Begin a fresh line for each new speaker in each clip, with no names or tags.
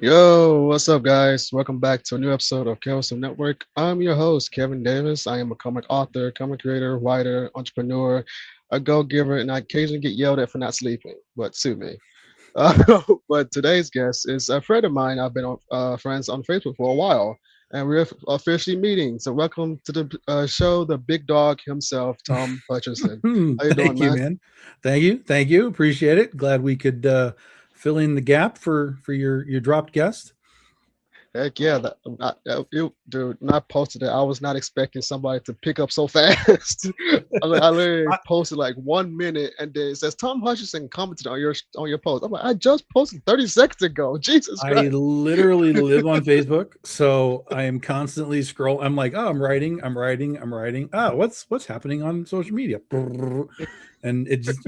Yo, what's up, guys? Welcome back to a new episode of Kevirsyle Network. I'm your host, Kevin Davis. I am a comic author, comic creator, writer, entrepreneur, a go-giver, and I occasionally get yelled at for not sleeping, but sue me. But today's guest is a friend of mine. I've been friends on Facebook for a while, and we're officially meeting. So welcome to the show, the big dog himself, Tom Hutchison. How you doing,
Thank you, man? Thank you. Appreciate it. Glad we could fill in the gap for your dropped guest.
Heck yeah, dude, when I posted it, I was not expecting somebody to pick up so fast. I literally posted like 1 minute, and then it says Tom Hutchison commented on your post. I'm like, I just posted 30 seconds ago. Jesus Christ.
I literally live on Facebook, so I am constantly scrolling. I'm like, oh, I'm writing. Oh, what's happening on social media? And it just,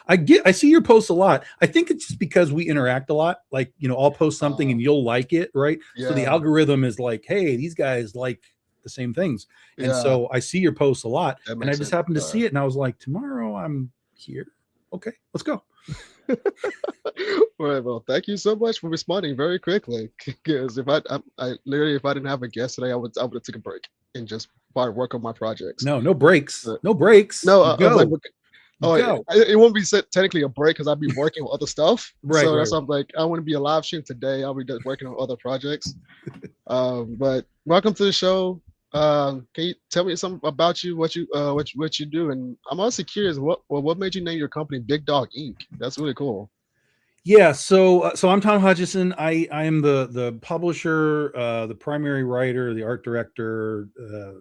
I see your posts a lot. I think it's just because we interact a lot. Like, I'll post something and you'll like it, right? Yeah. So the algorithm is like, hey, these guys like the same things. And so I see your posts a lot. And I just happened to see it. And I was like, tomorrow I'm here. Okay, let's go.
All right, well, thank you so much for responding very quickly. Because if I didn't have a guest today, I would have taken a break and just work on my projects.
No breaks. No breaks.
No, it won't be technically a break because I'll be working on other stuff.
Right.
So that's why I'm like, I want to be a live stream today. I'll be just working on other projects. But welcome to the show. Can you tell me something about you, what you do? And I'm also curious, what made you name your company Big Dog Inc? That's really cool.
Yeah, so I'm Tom Hutchison. I am the publisher, the primary writer, the art director, the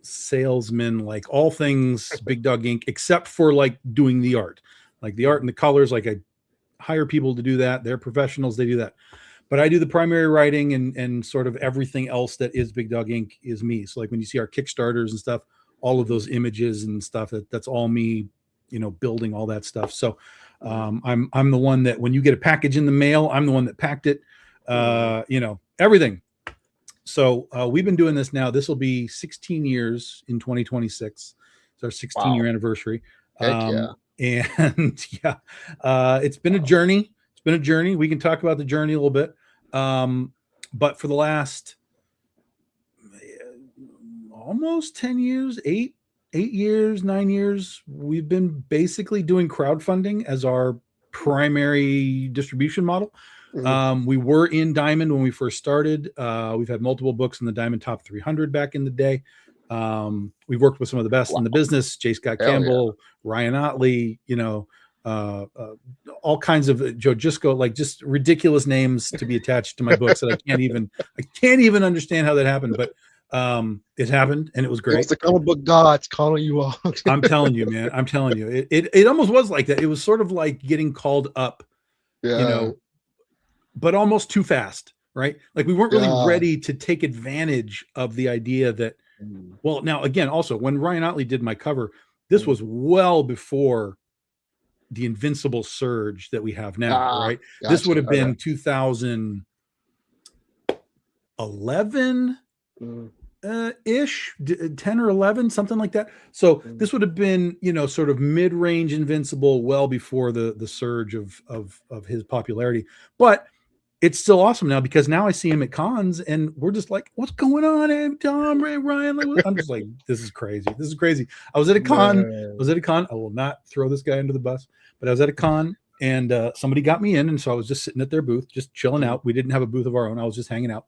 salesman, like all things Big Dog Inc, except for like doing the art, like the art and the colors. Like I hire people to do that. They're professionals. They do that. But I do the primary writing and sort of everything else that is Big Dog Inc is me. So like when you see our Kickstarters and stuff, all of those images and stuff, that's all me, building all that stuff. So I'm the one that when you get a package in the mail, I'm the one that packed it, everything. So we've been doing this now. This will be 16 years in 2026. It's our 16-year anniversary.
Heck yeah.
And it's been a journey. We can talk about the journey a little bit. But for the last almost 10 years, 8 years, 9 years, we've been basically doing crowdfunding as our primary distribution model. We were in Diamond when we first started. We've had multiple books in the Diamond Top 300 back in the day. We've worked with some of the best in the business, J. Scott Campbell, Ryan Otley, all kinds of Joe Gisco, like just ridiculous names to be attached to my books that I can't even understand how that happened, but it happened and it was great.
It's the comic book gods calling you out.
I'm telling you, man. I'm telling you, it almost was like that. It was sort of like getting called up, but almost too fast, right? Like we weren't really ready to take advantage of the idea that, well, now again, also when Ryan Otley did my cover, this was well before the Invincible surge that we have now, right? Gotcha. This would have been 2011 ish, 10 or 11, something like that. So this would have been, sort of mid-range Invincible, well before the surge of his popularity. But it's still awesome now because now I see him at cons and we're just like, what's going on, Tom, Ray, Ryan? I'm just like, this is crazy. I was at a con. I will not throw this guy under the bus, but I was at a con and somebody got me in. And so I was just sitting at their booth, just chilling out. We didn't have a booth of our own. I was just hanging out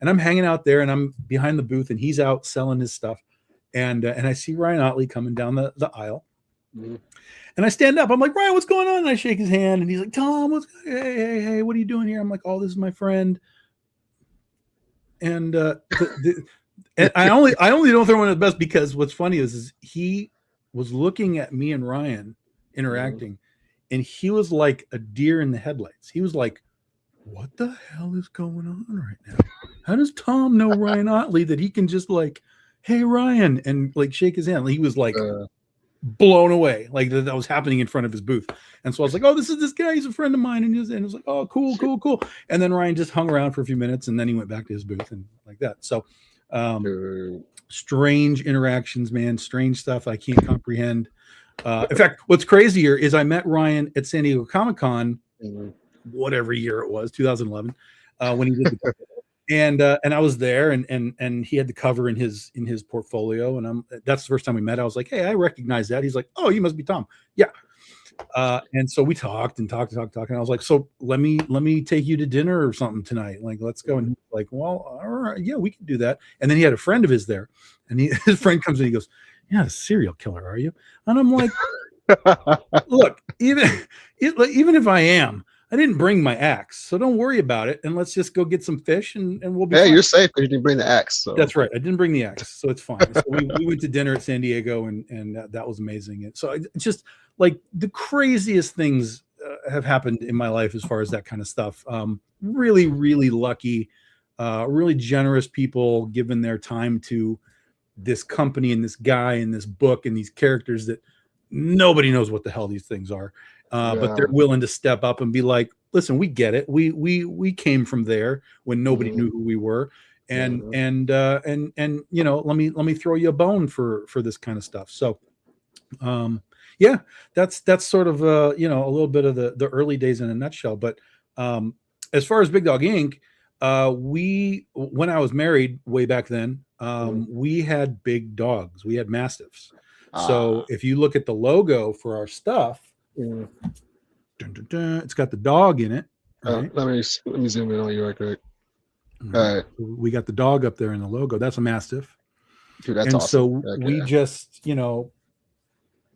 and I'm hanging out there and I'm behind the booth and he's out selling his stuff. And I see Ryan Otley coming down the aisle. And I stand up. I'm like, Ryan, what's going on? And I shake his hand, and he's like, Tom, hey, what are you doing here? I'm like, oh, this is my friend. And and I only don't throw him under the bus because what's funny is he was looking at me and Ryan interacting, and he was like a deer in the headlights. He was like, what the hell is going on right now? How does Tom know Ryan Otley that he can just like, hey, Ryan, and like shake his hand? He was like blown away, like that was happening in front of his booth. And so I was like, oh, this is this guy, he's a friend of mine. And it was like, oh, cool. And then Ryan just hung around for a few minutes and then he went back to his booth and like that. So strange interactions, man, strange stuff I can't comprehend. In fact, what's crazier is I met Ryan at San Diego Comic-Con, whatever year it was, 2011, when he did the and I was there, and he had the cover in his portfolio, and that's the first time we met. I was like, hey, I recognize that. He's like, oh, you must be Tom. Yeah. And so we talked, and I was like, so let me take you to dinner or something tonight. Like, let's go. And he's like, well, all right, yeah, we can do that. And then he had a friend of his there, and his friend comes in, he goes, yeah, a serial killer, are you? And I'm like, look, even if I am, I didn't bring my axe, so don't worry about it. And let's just go get some fish, and we'll be.
Yeah,
fine.
You're safe because you didn't bring the axe. So.
That's right. I didn't bring the axe, so it's fine. So we went to dinner at San Diego, and that was amazing. And so it's just like the craziest things have happened in my life as far as that kind of stuff. Really, really lucky, really generous people giving their time to this company and this guy and this book and these characters that nobody knows what the hell these things are. But they're willing to step up and be like, listen, we get it. We came from there when nobody knew who we were. And you know, let me throw you a bone for this kind of stuff. So yeah, that's sort of you know, a little bit of the early days in a nutshell. But as far as Big Dog Inc., when I was married way back then, we had big dogs. We had mastiffs. So if you look at the logo for our stuff, dun, dun, dun, it's got the dog in it. Right?
Let me zoom in on you right quick. All right.
We got the dog up there in the logo. That's a mastiff.
Dude, that's
and
awesome.
So we just, you know,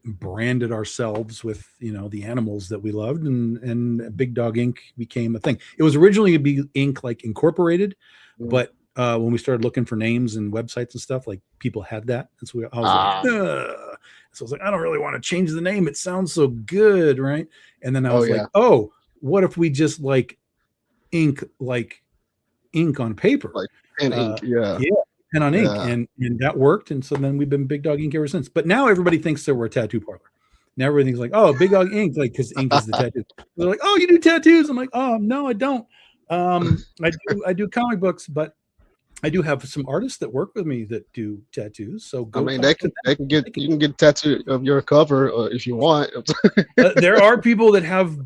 branded ourselves with, you know, the animals that we loved, and Big Dog Inc. became a thing. It was originally to be Inc. like Incorporated, but when we started looking for names and websites and stuff, like people had that, and so I was like, ugh. So I was like, I don't really want to change the name. It sounds so good, right? And then I was like, oh, what if we just like ink on paper,
like pen ink,
pen on ink, and that worked. And so then we've been Big Dog Ink ever since. But now everybody thinks that we're a tattoo parlor. Now everything's like, oh, Big Dog Ink, like because ink is the tattoo. They're like, oh, you do tattoos? I'm like, oh no, I don't. I do comic books, but I do have some artists that work with me that do tattoos. So
I mean, you can get a tattoo of your cover if you want.
There are people that have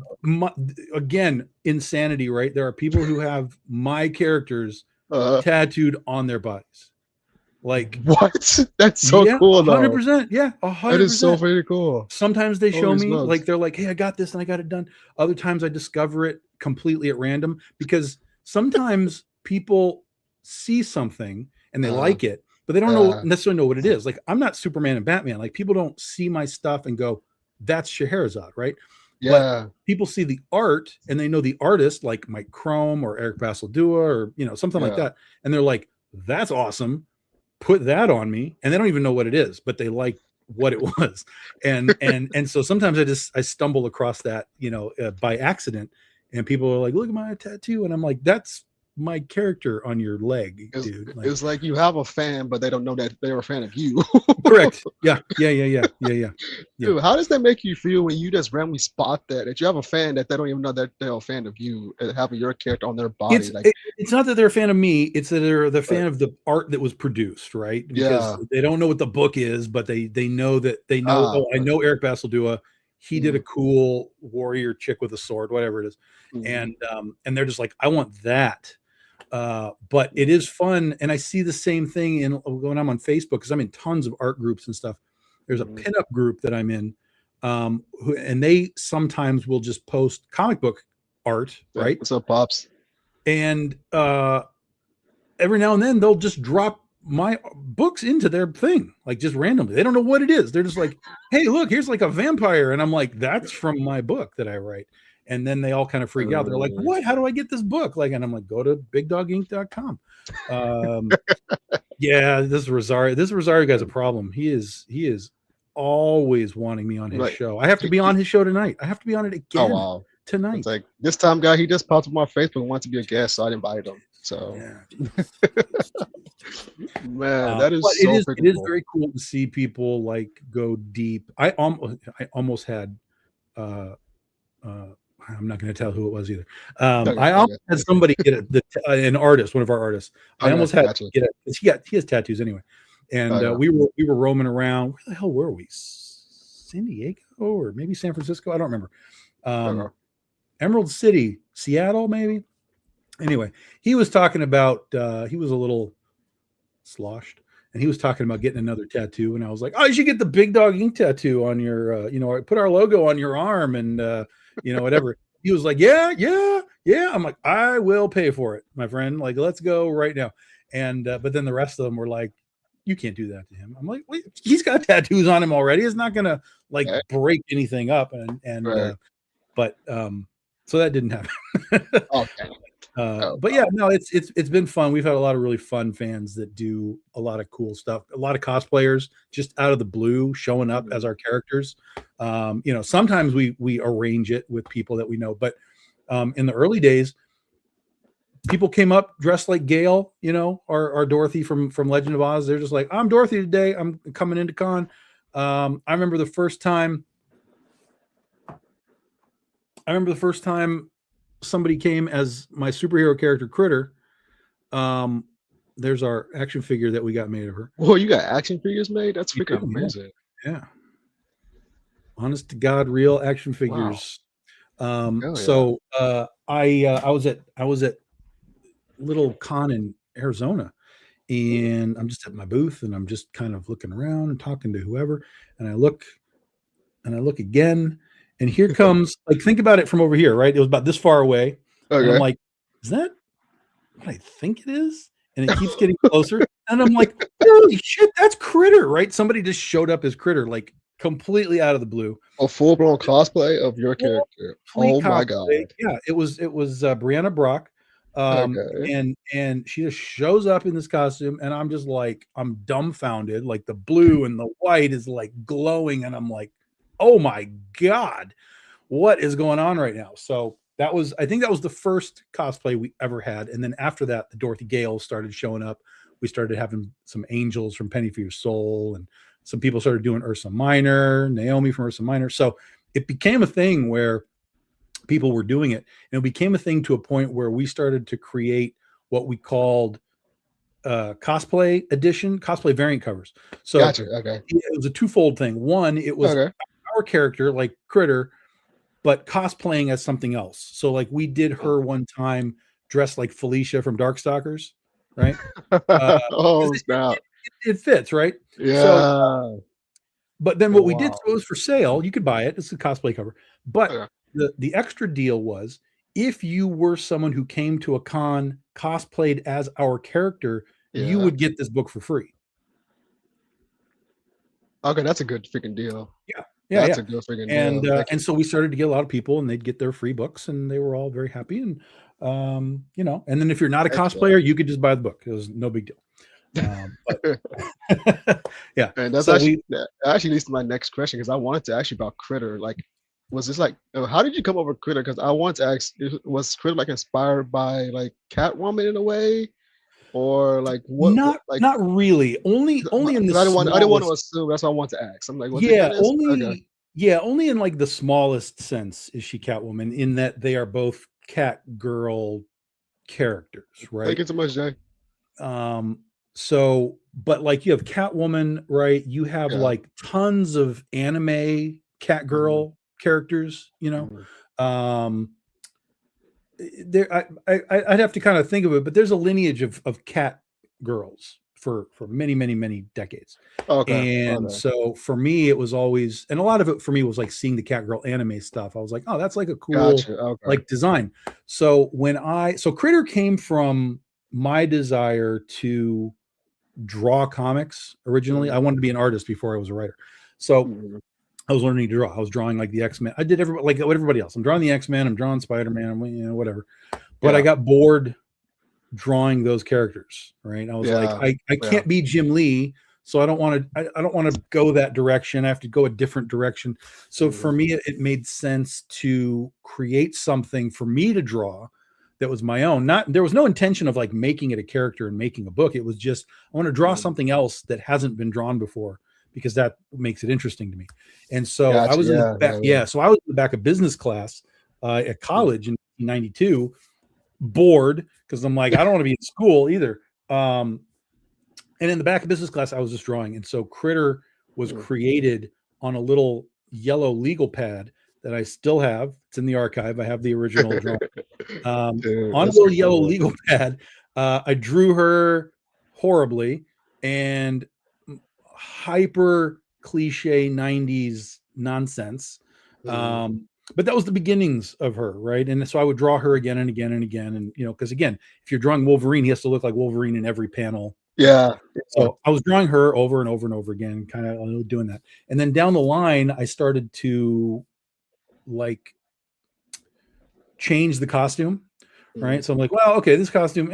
again, insanity, right? There are people who have my characters tattooed on their bodies. Like
what? That's so cool, though.
100%. Yeah, 100%.
That is so very cool.
Sometimes they show me like they're like, hey, I got this and I got it done. Other times I discover it completely at random, because sometimes people see something and they like it, but they don't necessarily know what it is. Like, I'm not Superman and Batman. Like, people don't see my stuff and go, that's Scheherazade, right?
Yeah.
But people see the art and they know the artist, like Mike Crome or Eric Basildua or, you know, something like that. And they're like, that's awesome. Put that on me. And they don't even know what it is, but they like what it was. And so sometimes I stumble across that, you know, by accident, and people are like, look at my tattoo. And I'm like, that's my character on your leg, dude. Like,
it's like you have a fan, but they don't know that they're a fan of you.
Correct. Yeah.
Dude, how does that make you feel when you just randomly spot that you have a fan that they don't even know that they're a fan of you, and having your character on their body?
It's not that they're a fan of me, it's that they're the fan of the art that was produced, right? Because they don't know what the book is, but they know that they know, I know Eric Basildua. He did a cool warrior chick with a sword, whatever it is. And they're just like, I want that. But it is fun, and I see the same thing when I'm on Facebook, because I'm in tons of art groups and stuff. There's a pinup group that I'm in, and they sometimes will just post comic book art, right?
What's up, pops?
And every now and then they'll just drop my books into their thing, like just randomly. They don't know what it is. They're just like, hey, look, here's like a vampire, and I'm like, that's from my book that I write. And then they all kind of freak out. They're like, what? How do I get this book? Like, and I'm like, go to bigdogink.com. Yeah, this Rosario guy's a problem. He is always wanting me on his show. I have to be on his show tonight. I have to be on it again tonight.
It's like, this time, guy, he just popped up on my Facebook and wanted to be a guest, so I invited him. So, man, that is
it is very cool to see people like go deep. I almost had I'm not going to tell who it was either. I almost had somebody get an artist, one of our artists. I almost had to get it. He has tattoos anyway. And
yeah.
we were roaming around. Where the hell were we? San Diego or maybe San Francisco? I don't remember.
Okay.
Emerald City, Seattle, maybe. Anyway, he was talking about he was a little sloshed, and he was talking about getting another tattoo, and I was like, oh, you should get the Big Dog Ink tattoo on your put our logo on your arm, and whatever. He was like, yeah. I'm like, I will pay for it, my friend. Like, let's go right now. And but then the rest of them were like, you can't do that to him. I'm like, wait, he's got tattoos on him already. It's not gonna like break anything up. And
Right.
but so that didn't happen.
Okay.
But yeah, no, it's been fun. We've had a lot of really fun fans that do a lot of cool stuff. A lot of cosplayers just out of the blue showing up as our characters. Sometimes we arrange it with people that we know, but in the early days, people came up dressed like Gail, or Dorothy from Legend of Oz. They're just like, I'm Dorothy today. I'm coming into con. I remember the first time somebody came as my superhero character Critter. There's our action figure that we got made of her.
Well, you got action figures made? That's freaking amazing.
Yeah. Honest to God, real action figures. Wow. So I was at little con in Arizona, and I'm just at my booth, and I'm just kind of looking around and talking to whoever, and I look again, and here comes, like, think about it from over here, right? It was about this far away. Okay. And I'm like, is that what I think it is? And it keeps getting closer. And I'm like, holy shit, that's Critter, right? Somebody just showed up as Critter, like completely out of the blue.
A full-blown cosplay of your character. Oh my God.
Yeah, it was Brianna Brock. And she just shows up in this costume, and I'm just like, I'm dumbfounded. Like, the blue and the white is like glowing, and I'm like, oh my God, what is going on right now? So I think that was the first cosplay we ever had. And then after that, the Dorothy Gale started showing up. We started having some angels from Penny for Your Soul, and some people started doing Ursa Minor, Naomi from Ursa Minor. So it became a thing where people were doing it, and it became a thing to a point where we started to create what we called cosplay edition, cosplay variant covers. So
gotcha. Okay.
It was a twofold thing. One, it was our character, like Critter, but cosplaying as something else. So like we did her one time dressed like Felicia from Darkstalkers, right? It fits, right?
Yeah.
So, but then what we did, so it was for sale. You could buy it. It's a cosplay cover. But the extra deal was, if you were someone who came to a con cosplayed as our character, you would get this book for free.
Okay, that's a good freaking deal.
Yeah,
that's a good freaking deal.
And so we started to get a lot of people, and they'd get their free books, and they were all very happy. And and then if you're not a cosplayer, you could just buy the book. It was no big deal. Yeah,
and that's that actually leads to my next question, because I wanted to ask you about Critter. Like, was this like, how did you come up with Critter? Because I want to ask, was Critter like inspired by like Catwoman in a way, or like what?
Not really. Only in the.
I didn't want to assume. That's what I want to ask. I'm like,
only in like the smallest sense is she Catwoman, in that they are both cat girl characters, right?
Thank you so much, Jay.
So, but like, you have Catwoman, right? You have like tons of anime cat girl characters, there I'd have to kind of think of it, but there's a lineage of cat girls for many decades. So for me, it was always, and a lot of it for me was like seeing the cat girl anime stuff. I was like, oh, that's like a cool like design. So so Critter came from my desire to draw comics originally. I wanted to be an artist before I was a writer. So I was learning to draw. I was drawing like the X-Men. I did like everybody else. I'm drawing the X-Men. I'm drawing Spider-Man, whatever. But I got bored drawing those characters, right? I was like, I can't be Jim Lee, so I don't want to go that direction. I have to go a different direction. So for me, it made sense to create something for me to draw that was my own. There was no intention of like making it a character and making a book. It was just, I want to draw something else that hasn't been drawn before, because that makes it interesting to me. And so I was in the back, so I was in the back of business class at college in 1992, bored, because I'm like, I don't want to be in school either. And in the back of business class, I was just drawing. And so Critter was
Mm.
created on a little yellow legal pad that I still have. It's in the archive. I have the original drawing.
Dude,
On a
that's
little yellow
incredible.
legal pad. I drew her horribly and hyper cliche 90s nonsense.
Mm.
But that was the beginnings of her, right? And so I would draw her again and again and again. And, because again, if you're drawing Wolverine, he has to look like Wolverine in every panel.
Yeah.
So I was drawing her over and over and over again, kind of doing that. And then down the line, I started to like change the costume, right? So I'm like, well, okay, this costume,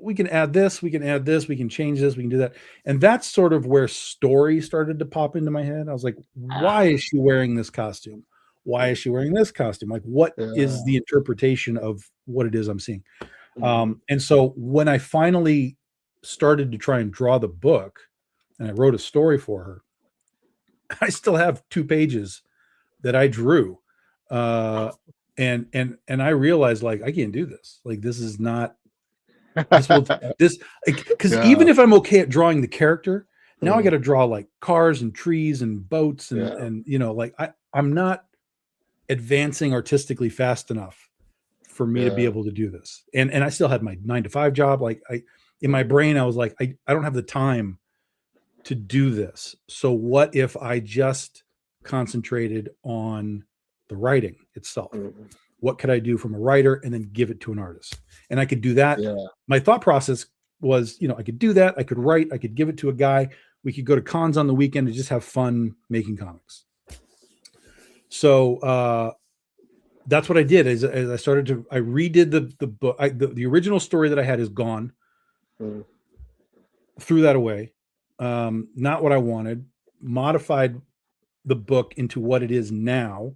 we can add this, we can add this, we can change this, we can do that. And that's sort of where story started to pop into my head. I was like, why is she wearing this costume? Why is she wearing this costume? Like, what is the interpretation of what it is I'm seeing? And so when I finally started to try and draw the book and I wrote a story for her, I still have 2 pages that I drew. And I realized, like, I can't do this. Like, this is not this because even if I'm okay at drawing the character, now I got to draw like cars and trees and boats and like I'm not advancing artistically fast enough for me to be able to do this. And I still had my 9-to-5 job. Like in my brain, I was like, I don't have the time to do this. So what if I just concentrated on the writing itself? What could I do from a writer and then give it to an artist? And I could do that. My thought process was, I could do that. I could write, I could give it to a guy. We could go to cons on the weekend and just have fun making comics. So that's what I did. As I started to, I redid the book. The original story that I had is gone. Threw that away. Not what I wanted. Modified the book into what it is now.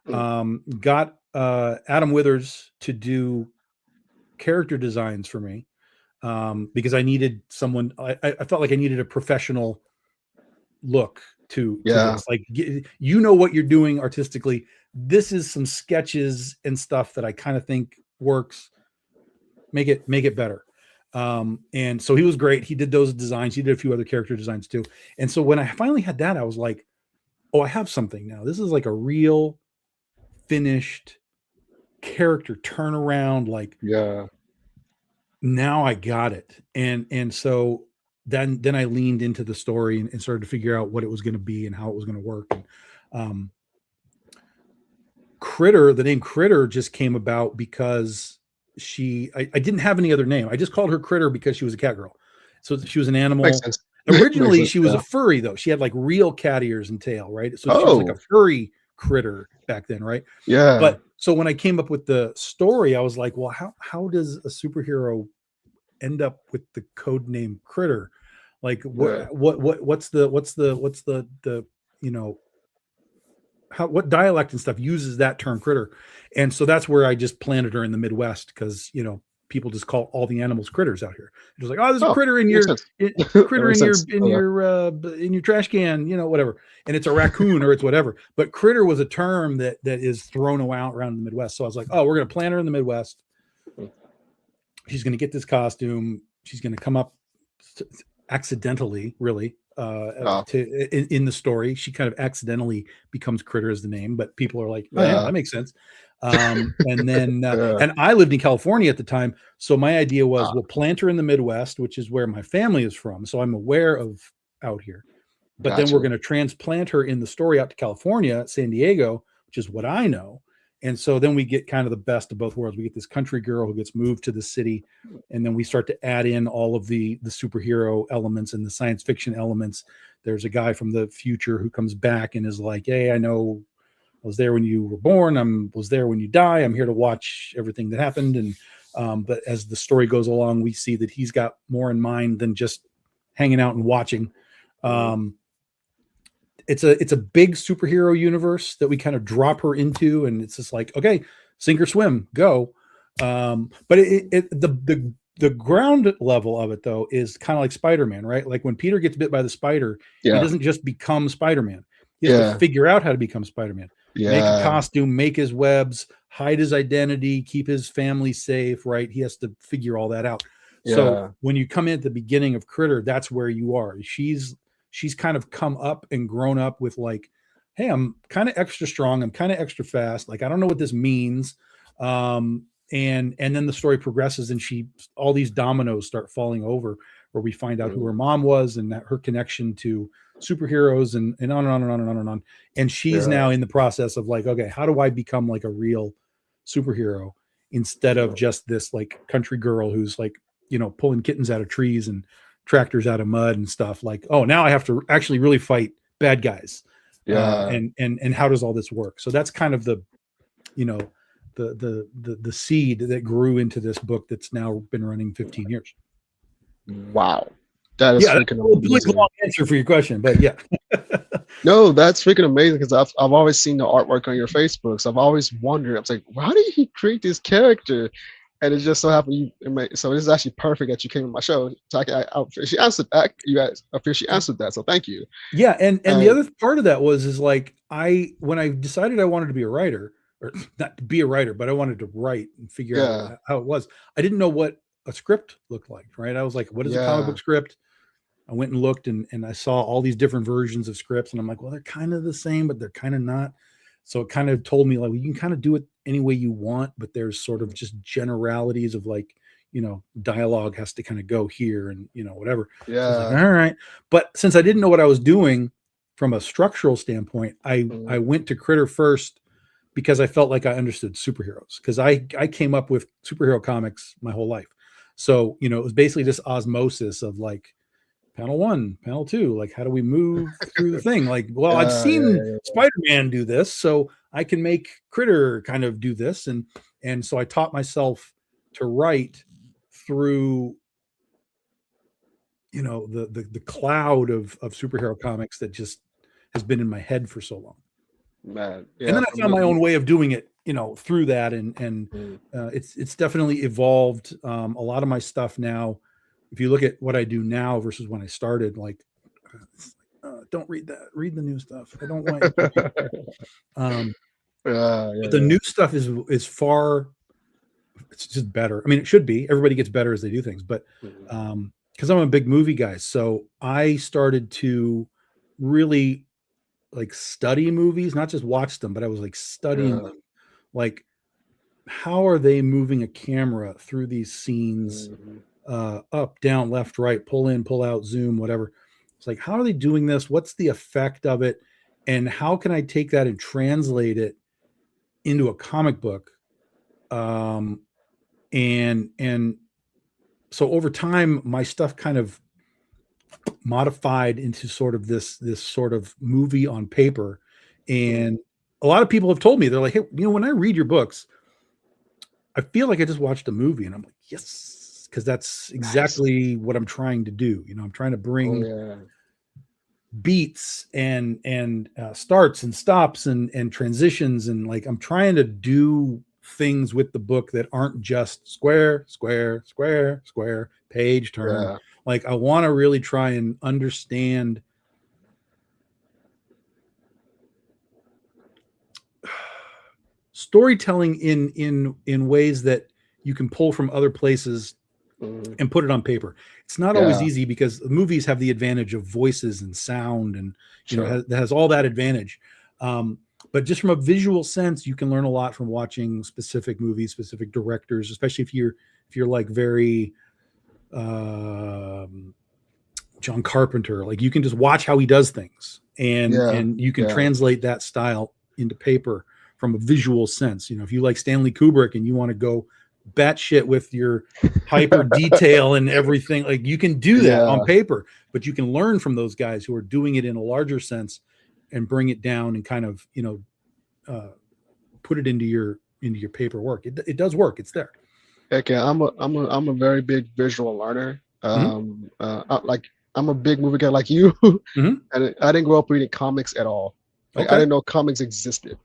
Got Adam Withers to do character designs for me because I needed someone. I felt like I needed a professional look to this. Like, what you're doing artistically. This is some sketches and stuff that I kind of think works. Make it better. And so he was great. He did those designs. He did a few other character designs too. And so when I finally had that, I was like, oh, I have something now. This is like a real finished character turnaround. Like, now I got it. And so then I leaned into the story and started to figure out what it was going to be and how it was going to work. And, Critter, the name Critter just came about because I didn't have any other name. I just called her Critter because she was a cat girl. So she was an animal.
Makes sense.
Originally, she was a furry, though. She had like real cat ears and tail, right? So she was like a furry critter back then, right?
Yeah.
But so when I came up with the story, I was like, well, how does a superhero end up with the code name Critter? Like, what's the what dialect and stuff uses that term Critter? And so that's where I just planted her in the Midwest because people just call all the animals critters out here. It was like, oh, there's a critter in your critter in your trash can, whatever. And it's a raccoon or it's whatever. But critter was a term that is thrown around in the Midwest. So I was like, oh, we're gonna plant her in the Midwest. She's gonna get this costume. She's gonna come up accidentally, really. In the story, she kind of accidentally becomes Critter as the name, but people are like, oh, yeah, that makes sense. And then and I lived in California at the time, so my idea was we'll plant her in the Midwest, which is where my family is from, so I'm aware of out here. But then we're going to transplant her in the story out to California, San Diego, which is what I know. And so then we get kind of the best of both worlds. We get this country girl who gets moved to the city, and then we start to add in all of the superhero elements and the science fiction elements. There's a guy from the future who comes back and is like, hey, I know I was there when you were born. Was there when you die. I'm here to watch everything that happened. And but as the story goes along, we see that he's got more in mind than just hanging out and watching. It's a big superhero universe that we kind of drop her into, and it's just like, okay, sink or swim, go. But the ground level of it though is kind of like Spider-Man, right? Like when Peter gets bit by the spider, he doesn't just become Spider-Man. He has to figure out how to become Spider-Man. Make a costume, make his webs, hide his identity, keep his family safe, right? He has to figure all that out. So
Yeah.
when you come in at the beginning of Critter, that's where you are. She's kind of come up and grown up with like, hey, I'm kind of extra strong, I'm kind of extra fast, like I don't know what this means. And then the story progresses, and all these dominoes start falling over, where we find out who her mom was, and that her connection to superheroes, and on and on and on and on and on. And she's
Yeah.
now in the process of like, okay, how do I become like a real superhero instead of just this like country girl who's like, pulling kittens out of trees and tractors out of mud and stuff. Like, oh, now I have to actually really fight bad guys.
Yeah.
And how does all this work? So that's kind of the, the seed that grew into this book that's now been running 15 years.
Wow. That is
Yeah, that's
freaking
a really
amazing.
long answer for your question, but yeah.
No, that's freaking amazing, because I've always seen the artwork on your Facebook. So I've always wondered. I was like, how did he create this character? And it just so happened so this is actually perfect that you came on my show. So she answered that. You guys, I feel she answered that. So thank you.
Yeah, and the other part of that is like when I decided I wanted to be a writer, or not to be a writer, but I wanted to write and figure out how it was. I didn't know what a script looked like, right? I was like, what is a comic book script? I went and looked, and I saw all these different versions of scripts, and I'm like, well, they're kind of the same, but they're kind of not. So it kind of told me like, well, you can kind of do it any way you want, but there's sort of just generalities of like, dialogue has to kind of go here and, whatever.
Yeah.
So I was like, all right. But since I didn't know what I was doing from a structural standpoint, I went to Critter first because I felt like I understood superheroes, because I came up with superhero comics my whole life. So, it was basically this osmosis of like, panel 1, panel 2, like how do we move through the thing? Like, well, I've seen Spider-Man do this, so I can make Critter kind of do this. And so I taught myself to write through, the cloud of superhero comics that just has been in my head for so long.
Man,
and then I found my own way of doing it, through that. And it's definitely evolved. A lot of my stuff now, if you look at what I do now versus when I started, like, don't read that. Read the new stuff. I don't want. But the new stuff is far. It's just better. I mean, it should be. Everybody gets better as they do things, but because I'm a big movie guy, so I started to really like study movies, not just watch them, but I was like studying them, like how are they moving a camera through these scenes. Up, down, left, right, pull in, pull out, zoom, whatever. It's like, how are they doing this? What's the effect of it? And how can I take that and translate it into a comic book? And so over time, my stuff kind of modified into sort of this sort of movie on paper. And a lot of people have told me, they're like, hey, when I read your books, I feel like I just watched a movie. And I'm like, yes, because that's exactly what I'm trying to do. I'm trying to bring beats and starts and stops and transitions, and like I'm trying to do things with the book that aren't just square, square, square, square, page turn. Like I want to really try and understand storytelling in ways that you can pull from other places and put it on paper. It's not always easy, because movies have the advantage of voices and sound, and has all that advantage. But just from a visual sense, you can learn a lot from watching specific movies, specific directors, especially if you're like very John Carpenter. Like you can just watch how he does things, and you can translate that style into paper from a visual sense. If you like Stanley Kubrick and you want to go batshit with your hyper detail and everything, like you can do that on paper, but you can learn from those guys who are doing it in a larger sense and bring it down and kind of, put it into your paperwork. It does work. It's there.
Okay, I'm a very big visual learner. I'm a big movie guy like you, and I didn't grow up reading comics at all. Like I didn't know comics existed.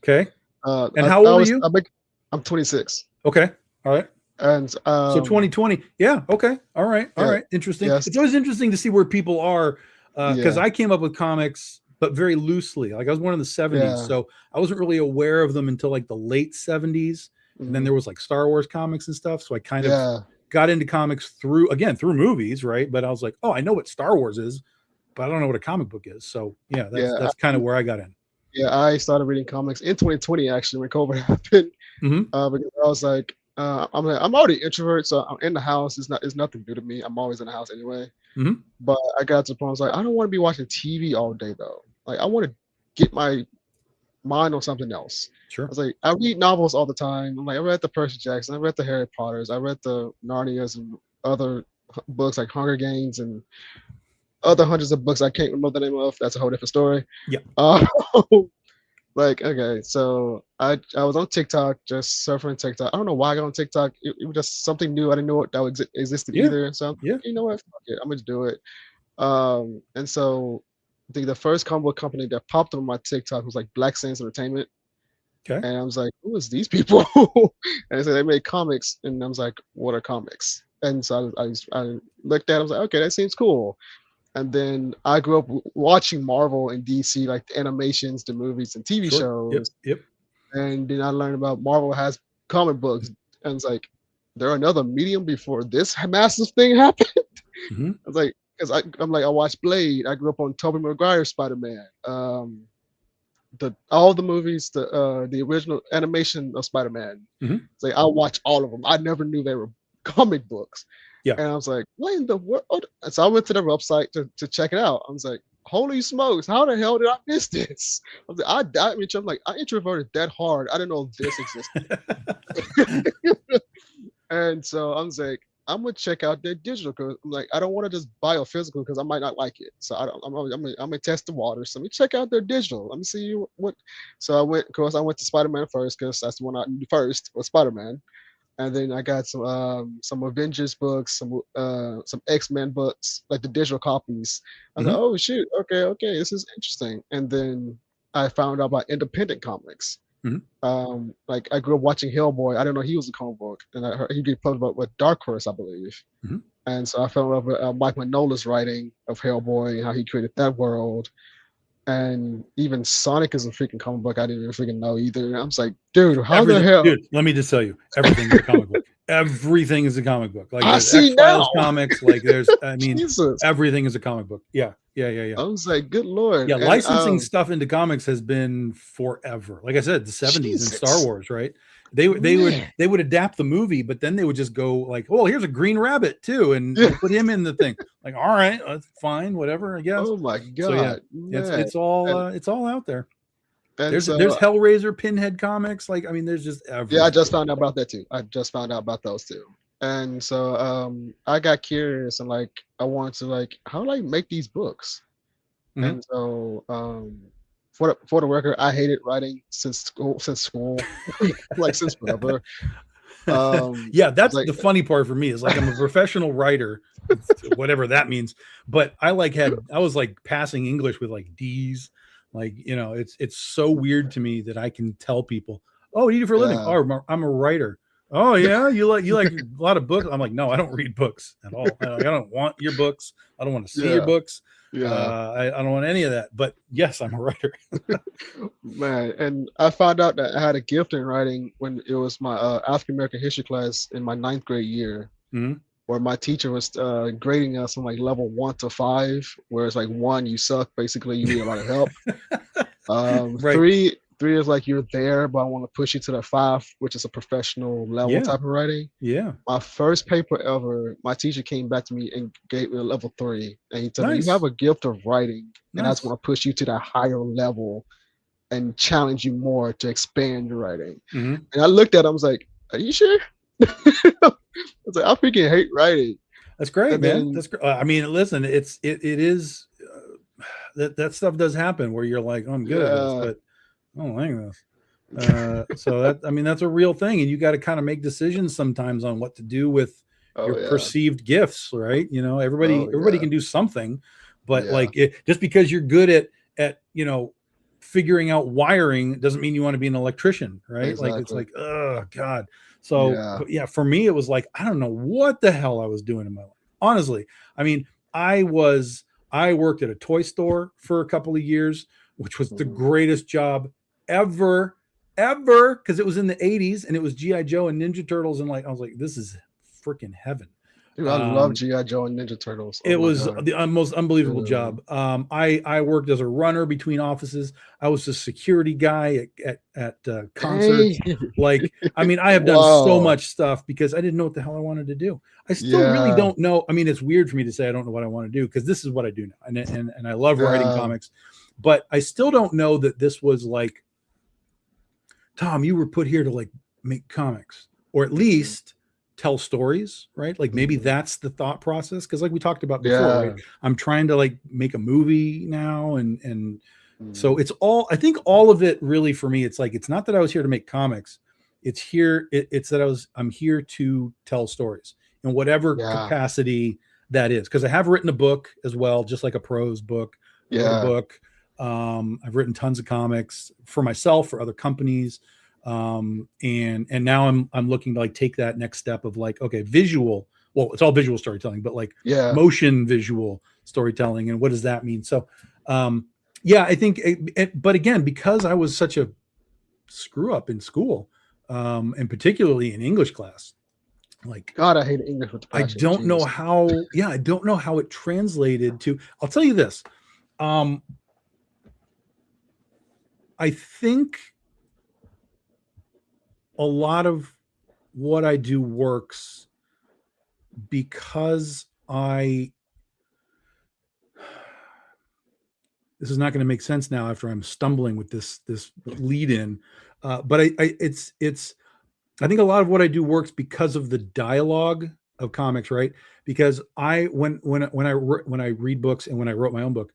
Okay. And how old are you?
I'm 26.
Okay. All right.
And
so 2020. Yeah. Okay. All right. All right. Interesting. Yes. It's always interesting to see where people are, because I came up with comics, but very loosely. Like I was born in the 70s, so I wasn't really aware of them until like the late 70s. And then there was like Star Wars comics and stuff. So I kind of got into comics through movies, right? But I was like, oh, I know what Star Wars is, but I don't know what a comic book is. So yeah, that's kind of where I got in.
Yeah, I started reading comics in 2020 actually when COVID happened. Because I was like, I'm already introvert, so I'm in the house. It's nothing new to me. I'm always in the house anyway. But I got to the point I was like, I don't want to be watching TV all day though. Like I want to get my mind on something else.
Sure.
I was like, I read novels all the time. I'm like, I read the Percy Jackson, I read the Harry Potters, I read the Narnias and other books like Hunger Games and other hundreds of books I can't remember the name of. That's a whole different story.
Yeah.
Like, okay, so I was on TikTok, just surfing TikTok. I don't know why I got on TikTok. It was just something new. I didn't know what that existed either. So I'm like, you know what? Fuck it. I'm gonna do it. And so the first comic book company that popped on my TikTok was like Black Sands Entertainment.
Okay.
And I was like, who is these people? And so they made comics, and I was like, what are comics? And so I looked at it, I was like, okay, that seems cool. And then I grew up watching Marvel and DC, like the animations, the movies, and TV shows.
Yep.
And then I learned about Marvel has comic books, and it's like, there another medium before this massive thing happened. I was like, because I'm like, I watched Blade. I grew up on Tobey Maguire's Spider-Man. All the movies, the original animation of Spider-Man. It's like I watched all of them. I never knew they were comic books.
Yeah.
And I was like, what in the world? And so I went to the website to check it out. I was like, holy smokes, how the hell did I miss this? I was like, I'm like, I introverted that hard. I didn't know this existed. And so I was like, I'm gonna check out their digital, because I'm like, I don't want to just buy a physical because I might not like it. So I'm gonna test the water. So let me check out their digital. Let me see what. So I went to Spider-Man first, because that's the one I knew first was Spider-Man. And then I got some Avengers books, some X-Men books, like the digital copies. I was like, oh shoot, okay, this is interesting. And then I found out about independent comics. Like I grew up watching Hellboy. I didn't know he was a comic book, and I heard he get published with Dark Horse, I believe. And so I fell in love with Mike Mignola's writing of Hellboy and how he created that world. And even Sonic is a freaking comic book I didn't even freaking know either. And I was like, dude, how the hell?
Dude, let me just tell you, everything is a comic book. Everything is a comic book. Like
I
there's
see
X-Files
now.
comics. Like there's, I mean,
Jesus.
Everything is a comic book. Yeah.
I was like, good Lord.
Yeah, licensing stuff into comics has been forever. Like I said, the 70s in Star Wars, right? They would adapt the movie, but then they would just go like, oh, here's a Green Rabbit too, and put him in the thing. Like, all right, that's fine, whatever, I guess.
Oh my god.
So yeah, it's all out there. There's
so,
Hellraiser, Pinhead comics. Like, I mean, there's just everything.
Yeah, I just found out about that too. I just found out about those too. And so I got curious, and like I wanted to like, how do I make these books? And so for the record, I hated writing since school, like since forever.
Yeah, that's like, the funny part for me is like I'm a professional writer, whatever that means. But I was like passing English with like D's. Like, you know, it's so weird to me that I can tell people, oh, what do you do for a living? Oh, I'm a writer. Oh yeah, you like a lot of books. I'm like, no, I don't read books at all. I don't want your books. I don't want to see your books. I don't want any of that. But yes, I'm a writer.
Man, and I found out that I had a gift in writing when it was my African American history class in my 9th grade year, where my teacher was grading us from like level 1 to 5, where it's like 1, you suck, basically, you need a lot of help. Right. 3 is like you're there, but I want to push you to the 5, which is a professional level type of writing. Yeah. My first paper ever, my teacher came back to me and gave me a level 3, and he told me, you have a gift of writing, and that's going to push you to that higher level and challenge you more to expand your writing. And I looked at him, I was like, are you sure? I was like, I freaking hate writing.
That's great, and man. That's great. I mean, listen, it is that stuff does happen where you're like, oh, I'm good at this, but I don't like this. So that, I mean, that's a real thing, and you got to kind of make decisions sometimes on what to do with your perceived gifts, right? You know, everybody can do something, but like just because you're good at you know, figuring out wiring doesn't mean you want to be an electrician, right? Exactly. Like it's like, oh God. So yeah, for me it was like, I don't know what the hell I was doing in my life. Honestly, I mean, I worked at a toy store for a couple of years, which was the greatest job ever, because it was in the 80s and it was G.I. Joe and Ninja Turtles, and like I was like, this is freaking heaven.
Dude, I love GI Joe and Ninja Turtles. Oh
It
my
was
god.
the most unbelievable
Yeah.
job. I worked as a runner between offices. I was a security guy at
Dang.
concerts. Like, I mean, I have done so
Wow.
much stuff because I didn't know what the hell I wanted to do. I still really
Yeah.
don't know. I mean, it's weird for me to say I don't know what I want to do because this is what I do now, and I love writing
Yeah.
comics, but I still don't know that this was like, Tom, you were put here to like make comics, or at
Mhm,
least tell stories, right? Like maybe
mhm.
that's the thought process. Cause like we talked about before, right?
Yeah.
I'm trying to like make a movie now. And so
Mhm.
it's all, I think all of it really for me, it's like, it's not that I was here to make comics. It's that I'm here to tell stories in whatever
Yeah.
capacity that is. Cause I have written a book as well, just like a prose book. I wrote a
Yeah.
book. I've written tons of comics for myself, for other companies, and now I'm looking to like take that next step of like, okay, visual. Well, it's all visual storytelling, but like
Yeah.
motion visual storytelling, and what does that mean? So, yeah, I think. But again, because I was such a screw up in school, and particularly in English class, like
God, I hate English with the
I
passion.
don't know
Jesus.
how. Yeah, I don't know how it translated to. I'll tell you this. Um, I think a lot of what I do works because this is not going to make sense now after I'm stumbling with this lead in, but it's I think a lot of what I do works because of the dialogue of comics, right? Because when I read books and when I wrote my own book,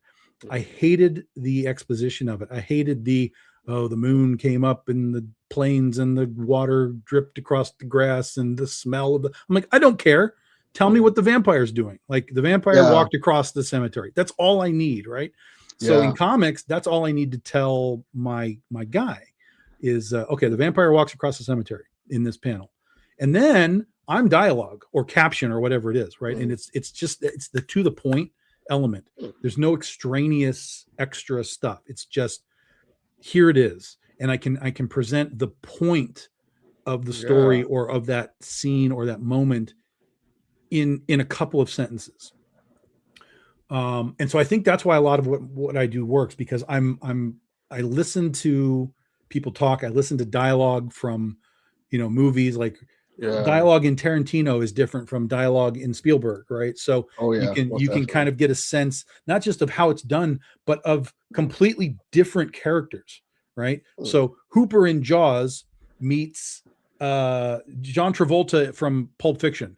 I hated the exposition of it. I hated the moon came up in the plains and the water dripped across the grass and the smell of the. I'm like, I don't care. Tell me
Mm.
what the vampire's doing. Like the vampire
Yeah.
walked across the cemetery. That's all I need, right? So in
Yeah.
comics, that's all I need to tell my guy is okay. The vampire walks across the cemetery in this panel, and then I'm dialogue or caption or whatever it is, right? And
Mm.
it's the to the point element. There's no extraneous extra stuff. It's just here it is, and I can present the point of the story
Yeah.
or of that scene or that moment in a couple of sentences. And so I think that's why a lot of what I do works because I listen to people talk. I listen to dialogue from movies. Like
Yeah.
dialogue in Tarantino is different from dialogue in Spielberg, right? So
Oh
you
yeah.
can
Most
you can
definitely.
kind of get a sense not just of how it's done, but of completely different characters, right?
Mm.
So Hooper in Jaws meets John Travolta from Pulp Fiction.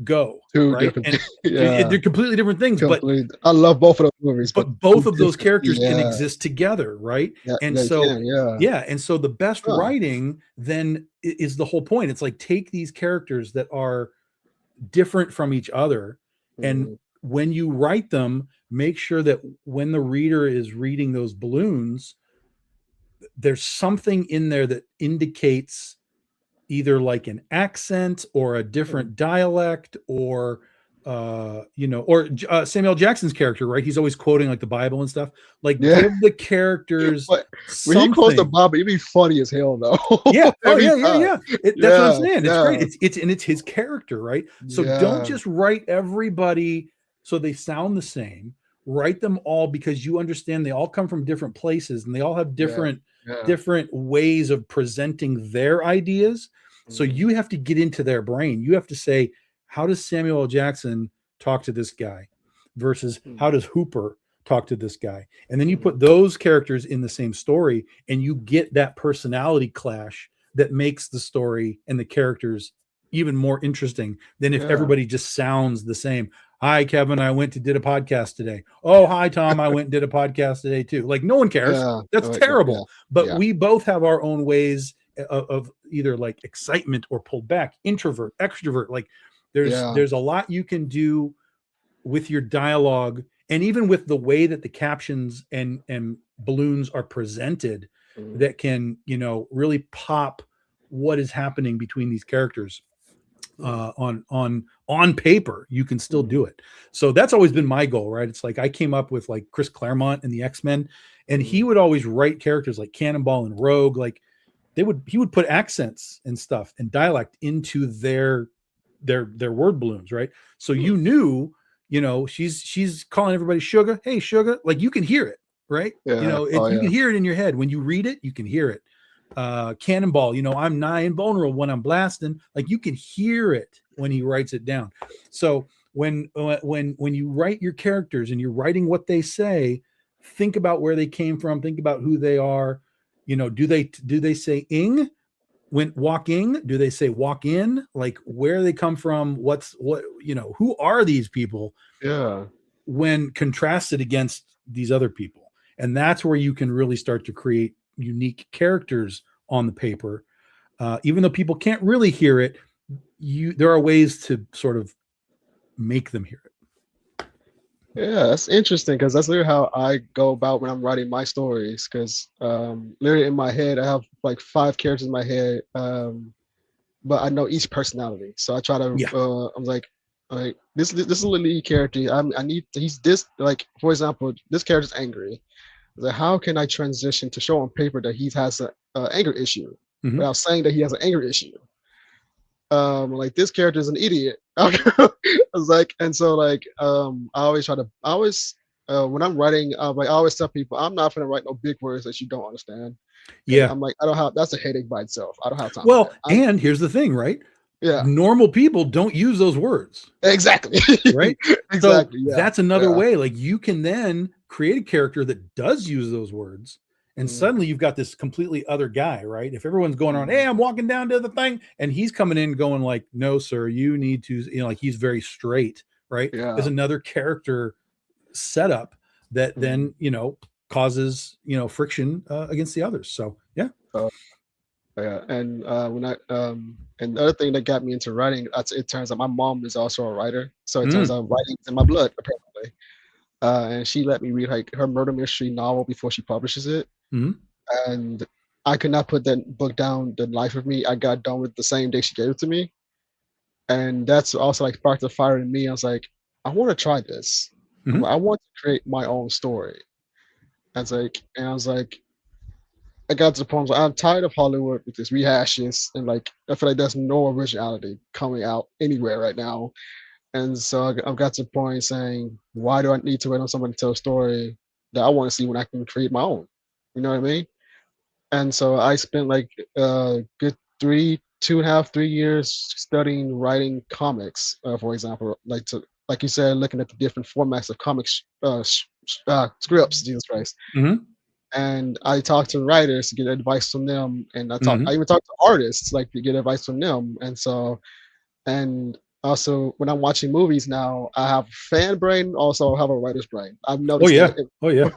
Go,
Two
right?
different.
And
Yeah.
they're completely different things, but
Complete. I love both of those movies, but two
both of those
different.
characters can
Yeah.
exist together, right?
Yeah.
And
They
so
can. Yeah.
yeah, and so the best
Huh.
writing then is the whole point. It's like take these characters that are different from each other, and
Mm.
when you write them, make sure that when the reader is reading those balloons, there's something in there that indicates either like an accent or a
Mm.
different dialect or Samuel Jackson's character, right? He's always quoting like the Bible and stuff. Like
Yeah.
give the characters
But when he quotes the
something.
Bible, it'd be funny as hell though.
Yeah. Oh
Every
yeah, yeah,
time.
yeah. That's what I'm
Yeah.
saying. It's great.
Yeah.
It's his character, right? So don't
Yeah.
just write everybody so they sound the same. Write them all because you understand they all come from different places and they all have
Yeah. Yeah.
different ways of presenting their ideas. So
Mm.
you have to get into their brain. You have to say, how does Samuel L. Jackson talk to this guy versus
Mm.
how does Hooper talk to this guy? And then you put
Mm.
those characters in the same story and you get that personality clash that makes the story and the characters even more interesting than if
Yeah.
everybody just sounds the same. Hi, Kevin. I went to did a podcast today. Oh, hi, Tom. I went and did a podcast today too. Like no one cares.
Yeah.
That's
Yeah. Yeah.
terrible. But
Yeah.
we both have our own ways of either like excitement or pulled back, introvert, extrovert. Like
Yeah.
there's a lot you can do with your dialogue and even with the way that the captions and balloons are presented
Mm.
that can really pop what is happening between these characters.
Mm.
On paper you can still
Mm.
do it. So that's always been my goal, right? It's like I came up with like Chris Claremont and the X-Men, and he
Mm.
would always write characters like Cannonball and Rogue. Like he would put accents and stuff and dialect into their their word balloons, right? So you knew, she's calling everybody sugar. Hey, sugar. Like you can hear it, right?
Yeah. Oh
You can
yeah.
hear it in your head. When you read it, you can hear it. Cannonball, I'm nigh invulnerable when I'm blasting. Like you can hear it when he writes it down. So when you write your characters and you're writing what they say, think about where they came from, think about who they are. Do they say ing when walking? Do they say walk in? Like where they come from? Who are these people?
Yeah.
When contrasted against these other people. And that's where you can really start to create unique characters on the paper. Even though people can't really hear it, there are ways to sort of make them hear it.
Yeah, that's interesting because that's literally how I go about when I'm writing my stories. Because literally in my head, I have like 5 characters in my head, but I know each personality. So I try to.
Yeah.
I'm like this is a lead character. I need he's this like for example, this character's angry. Like, how can I transition to show on paper that he has an anger issue without saying that he has an anger issue? Like this character is an idiot. I was like, and so like, I always, when I'm writing, like I always tell people, I'm not gonna write no big words that you don't understand. Because
Yeah.
I'm like, I don't have, that's a headache by itself. I don't have time for
Well,
that.
and here's the thing, right?
Yeah,
Normal people don't use those words.
exactly.
Right.
Exactly.
So
Yeah.
that's another
Yeah.
way. Like you can then create a character that does use those words. And suddenly you've got this completely other guy, right? If everyone's going on, hey, I'm walking down to the thing, and he's coming in going like, no, sir, you need to, like he's very straight, right?
Yeah.
There's another character setup that then, causes, friction against the others. So yeah.
Yeah, and and the other thing that got me into writing, it turns out my mom is also a writer, so it turns out writing's in my blood apparently. And she let me read like her murder mystery novel before she publishes it, and I could not put that book down. The life of me, I got done with the same day she gave it to me, and that's also like sparked a fire in me. I was like, I want to try this. I want to create my own story. I was like, I got to the point where I'm tired of Hollywood with these rehashes and like I feel like there's no originality coming out anywhere right now. And so I've got to the point saying, why do I need to wait on somebody to tell a story that I want to see when I can create my own? You know what I mean? And so I spent like a good 2.5, 3 years studying writing comics, for example, like you said, looking at the different formats of comics scripts. Jesus Christ. And I talked to writers to get advice from them, and I even talked to artists like to get advice from them. And so, and also when I'm watching movies now, I have fan brain, also have a writer's brain. I've noticed that.
Oh yeah.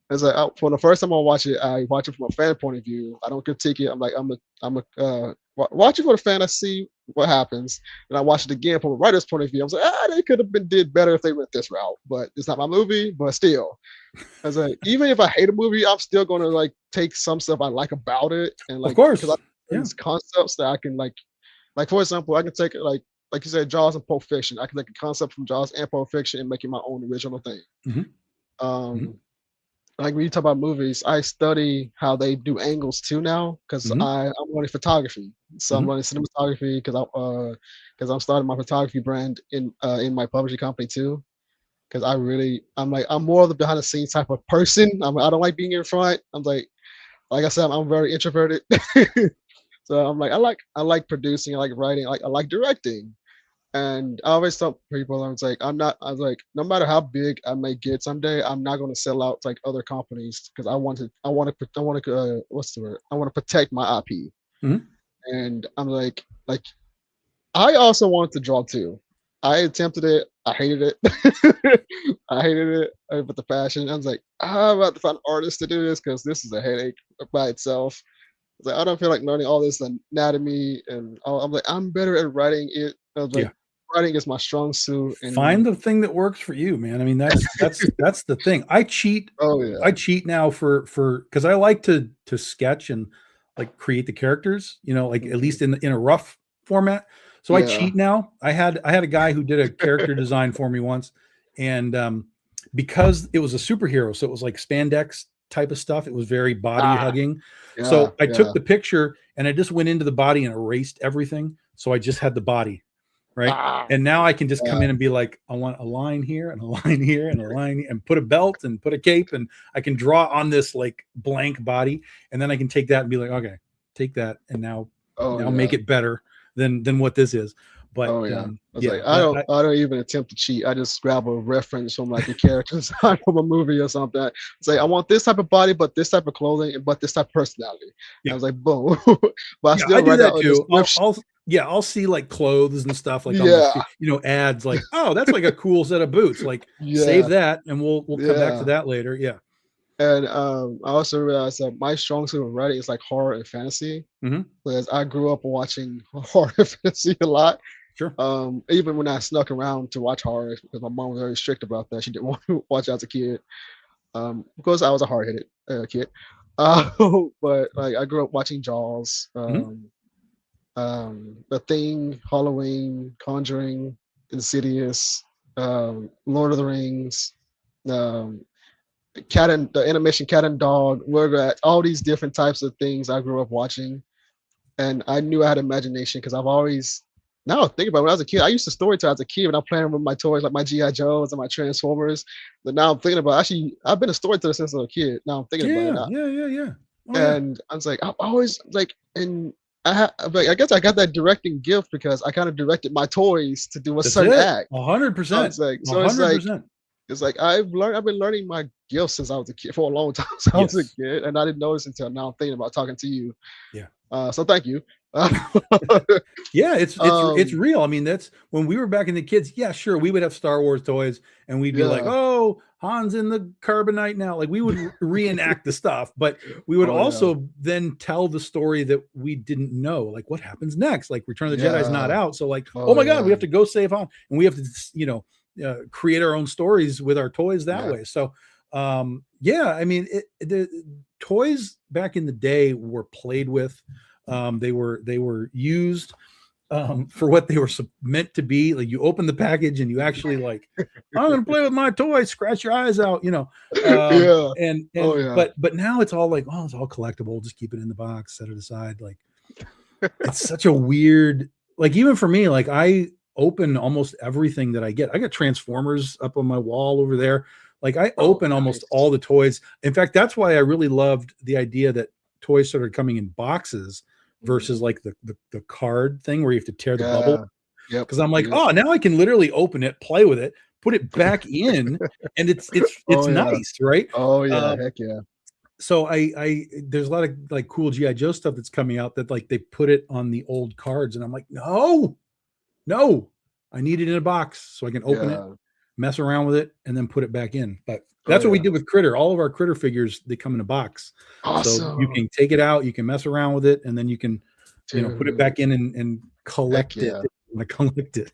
It's like for the first time I watch it from a fan point of view. I don't critique it. I'm like watch it for the fan. I see what happens, and I watch it again from a writer's point of view. I was like, they could have been did better if they went this route, but it's not my movie. But still, I was like, even if I hate a movie, I'm still gonna like take some stuff I like about it, and like
of course,
because these concepts that I can like for example, I can take it like you said, Jaws and Pulp Fiction. I can take a concept from Jaws and Pulp Fiction and make it my own original thing. Like when you talk about movies, I study how they do angles too now because I'm learning photography. So I'm learning cinematography because I'm starting my photography brand in my publishing company too. Because I'm more of the behind the scenes type of person. I don't like being in front. I'm like I said, I'm very introverted. So I'm like I like producing, I like writing, I like directing. And I always tell people, I was like, no matter how big I may get someday, I'm not going to sell out to like other companies because I want to, what's the word? I want to protect my IP. And I'm like, I also wanted to draw too. I attempted it. I hated it. I hated it with the passion. I was like, I'm about to find artists to do this because this is a headache by itself. I don't feel like learning all this anatomy and I'm like, I'm better at writing it. I was like, writing is my strong suit. And
find the thing that works for you, man. I mean, that's the thing. I cheat.
Oh yeah.
I cheat now for because I like to sketch and like create the characters, like at least in a rough format. So I cheat now. I had a guy who did a character design for me once, and because it was a superhero, so it was like spandex type of stuff. It was very body hugging. So I took the picture and I just went into the body and erased everything. So I just had the body. right? And now I can just come in and be like, I want a line here and a line here and a line and put a belt and put a cape, and I can draw on this like blank body, and then I can take that and be like, okay, take that and now make it better than what this is. But
I was like, I don't even attempt to cheat. I just grab a reference from like a character design from a movie or something. It's like, I want this type of body, but this type of clothing, but this type of personality. I was like, boom. But
I do that too. I'll see like clothes and stuff like on like, ads like, oh, that's like a cool set of boots. Like save that and we'll come back to that later. Yeah.
And I also realized that my strong suit of writing is like horror and fantasy. Because I grew up watching horror and fantasy a lot.
Sure.
Even when I snuck around to watch horror, because my mom was very strict about that. She didn't want to watch as a kid. Because I was a hard-headed kid. But like I grew up watching Jaws, The Thing, Halloween, Conjuring, Insidious, Lord of the Rings, the animation Cat and Dog, Rugrats, all these different types of things I grew up watching. And I knew I had imagination because I've always, now think about it, when I was a kid, I used to storytell as a kid when I'm playing with my toys like my G.I. Joes and my Transformers. But now I'm thinking about, actually, I've been a storyteller since I was a kid. Now I'm thinking about it.
Yeah.
And I was like, I always like, and I guess I got that directing gift because I kind of directed my toys to do a certain act.
100%.
It's like I've been learning my gifts since I was a kid for a long time. So I was a kid, and I didn't notice until now. I'm thinking about talking to you.
Yeah.
So thank you.
Yeah, it's real. I mean, that's when we were back in the kids. Yeah, sure, we would have Star Wars toys, and we'd be like, "Oh, Han's in the carbonite now." Like we would reenact the stuff, but we would also then tell the story that we didn't know, like what happens next. Like Return of the Jedi's not out, so like, oh my God, we have to go save Han, and we have to, create our own stories with our toys that way. So, I mean, the toys back in the day were played with. They were used for what they were meant to be. Like you open the package and you actually like, I'm gonna play with my toy, scratch your eyes out, but now it's all like, oh, it's all collectible, just keep it in the box, set it aside. Like it's such a weird, like even for me, like I open almost everything that I get. I got Transformers up on my wall over there. Like I open almost all the toys. In fact, that's why I really loved the idea that toys started coming in boxes versus like the card thing where you have to tear the bubble. Because I'm like, oh, now I can literally open it, play with it, put it back in, and it's nice, right?
Oh yeah, heck yeah.
So I there's a lot of like cool G.I. Joe stuff that's coming out that like they put it on the old cards, and I'm like, no, I need it in a box so I can open it, mess around with it, and then put it back in. But that's what we did with Critter. All of our Critter figures, they come in a box.
Awesome.
So you can take it out, you can mess around with it, and then you can, put it back in and collect it. I collect it.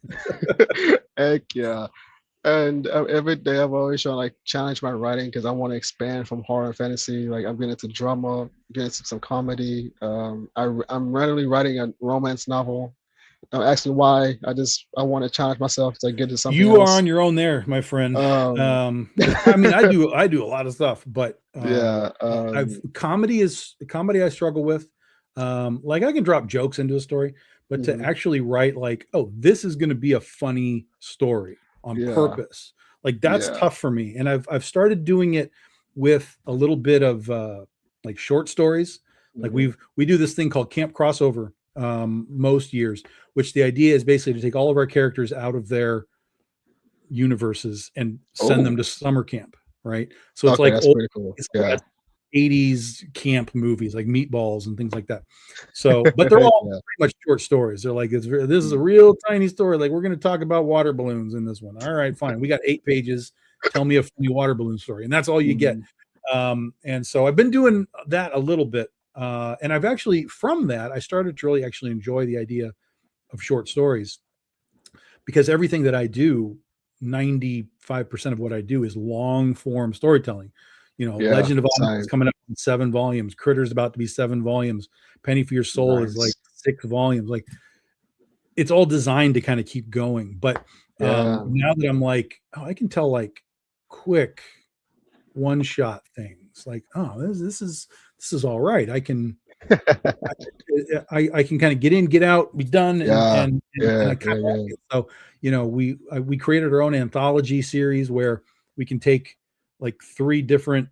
Heck yeah. And every day I've always trying to like challenge my writing because I want to expand from horror and fantasy. Like I'm getting into drama, getting into some comedy. I'm randomly writing a romance novel. Don't ask me why. I want to challenge myself to get into something.
You are on your own there, my friend. I mean, I do a lot of stuff, but comedy I struggle with. Like I can drop jokes into a story, but to actually write like, oh, this is going to be a funny story on purpose, like that's tough for me. And I've started doing it with a little bit of like short stories. Like we do this thing called Camp Crossover most years, which the idea is basically to take all of our characters out of their universes and send them to summer camp, right? So it's like old, cool. It's like 80s camp movies like Meatballs and things like that. So, but they're all pretty much short stories. They're like, this is a real tiny story. Like we're going to talk about water balloons in this one. All right, fine. We got 8 pages. Tell me a funny water balloon story. And that's all you get. And so I've been doing that a little bit. And I've actually, from that, I started to really actually enjoy the idea of short stories because everything that I do, 95% of what I do is long form storytelling. Legend of Autumn is coming up in 7 volumes. Critter's about to be 7 volumes. Penny for Your Soul is like 6 volumes. Like it's all designed to kind of keep going. But now that I'm like, oh, I can tell like quick one shot things like, oh, this is all right. I can I can kind of get in, get out, be done,
Yeah,
and
yeah,
I kind
yeah,
of like
yeah.
it. So we created our own anthology series where we can take like three different